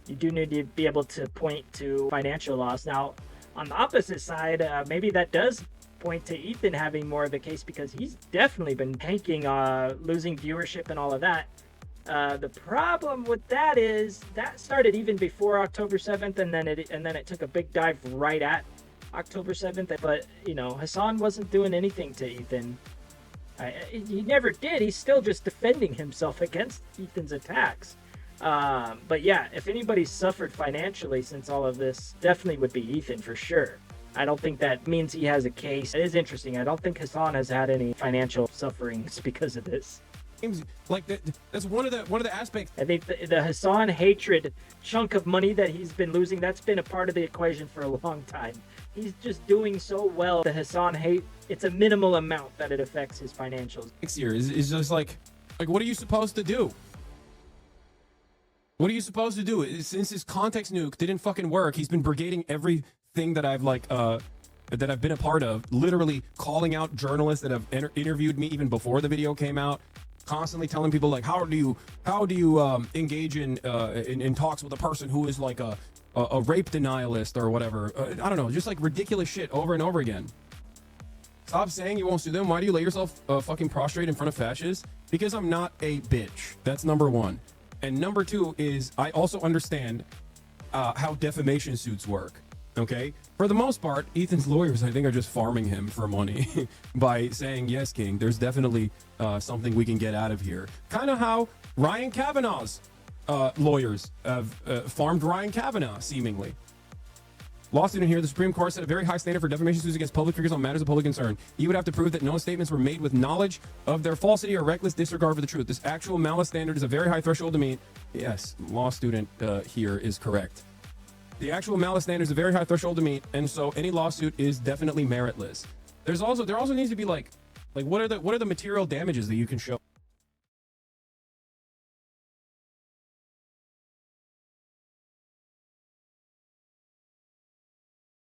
you do need to be able to point to financial loss. Now, on the opposite side, maybe that does point to Ethan having more of a case because he's definitely been tanking, losing viewership and all of that. The problem with that is that started even before October 7th, and then it took a big dive right at October 7th. But you know, Hasan wasn't doing anything to Ethan. He never did. He's still just defending himself against Ethan's attacks. But yeah, if anybody's suffered financially since all of this, definitely would be Ethan for sure. I don't think that means he has a case. It is interesting. I don't think Hasan has had any financial sufferings because of this. Like that's one of the aspects. I think the Hasan hatred chunk of money that he's been losing, that's been a part of the equation for a long time. He's just doing so well. The Hasan hate, it's a minimal amount that it affects his financials. Next year is just like what are you supposed to do? What are you supposed to do? Since his context nuke didn't fucking work, he's been brigading everything that I've that I've been a part of, literally calling out journalists that have interviewed me even before the video came out, constantly telling people like, how do you engage in talks with a person who is like a rape denialist or whatever. I don't know, just like ridiculous shit over and over again. Stop saying you won't sue them. Why do you lay yourself fucking prostrate in front of fascists? Because I'm not a bitch. That's number one. And number two is I also understand how defamation suits work. Okay? For the most part, Ethan's lawyers, I think, are just farming him for money by saying, yes, King, there's definitely something we can get out of here. Kind of how Ryan Kavanaugh's lawyers have farmed Ryan Kavanaugh, seemingly. Law student here, the Supreme Court set a very high standard for defamation suits against public figures on matters of public concern. You would have to prove that no statements were made with knowledge of their falsity or reckless disregard for the truth. This actual malice standard is a very high threshold to meet. Yes, law student here is correct. The actual malice standard is a very high threshold to meet, and so any lawsuit is definitely meritless. There also needs to be like what are the material damages that you can show?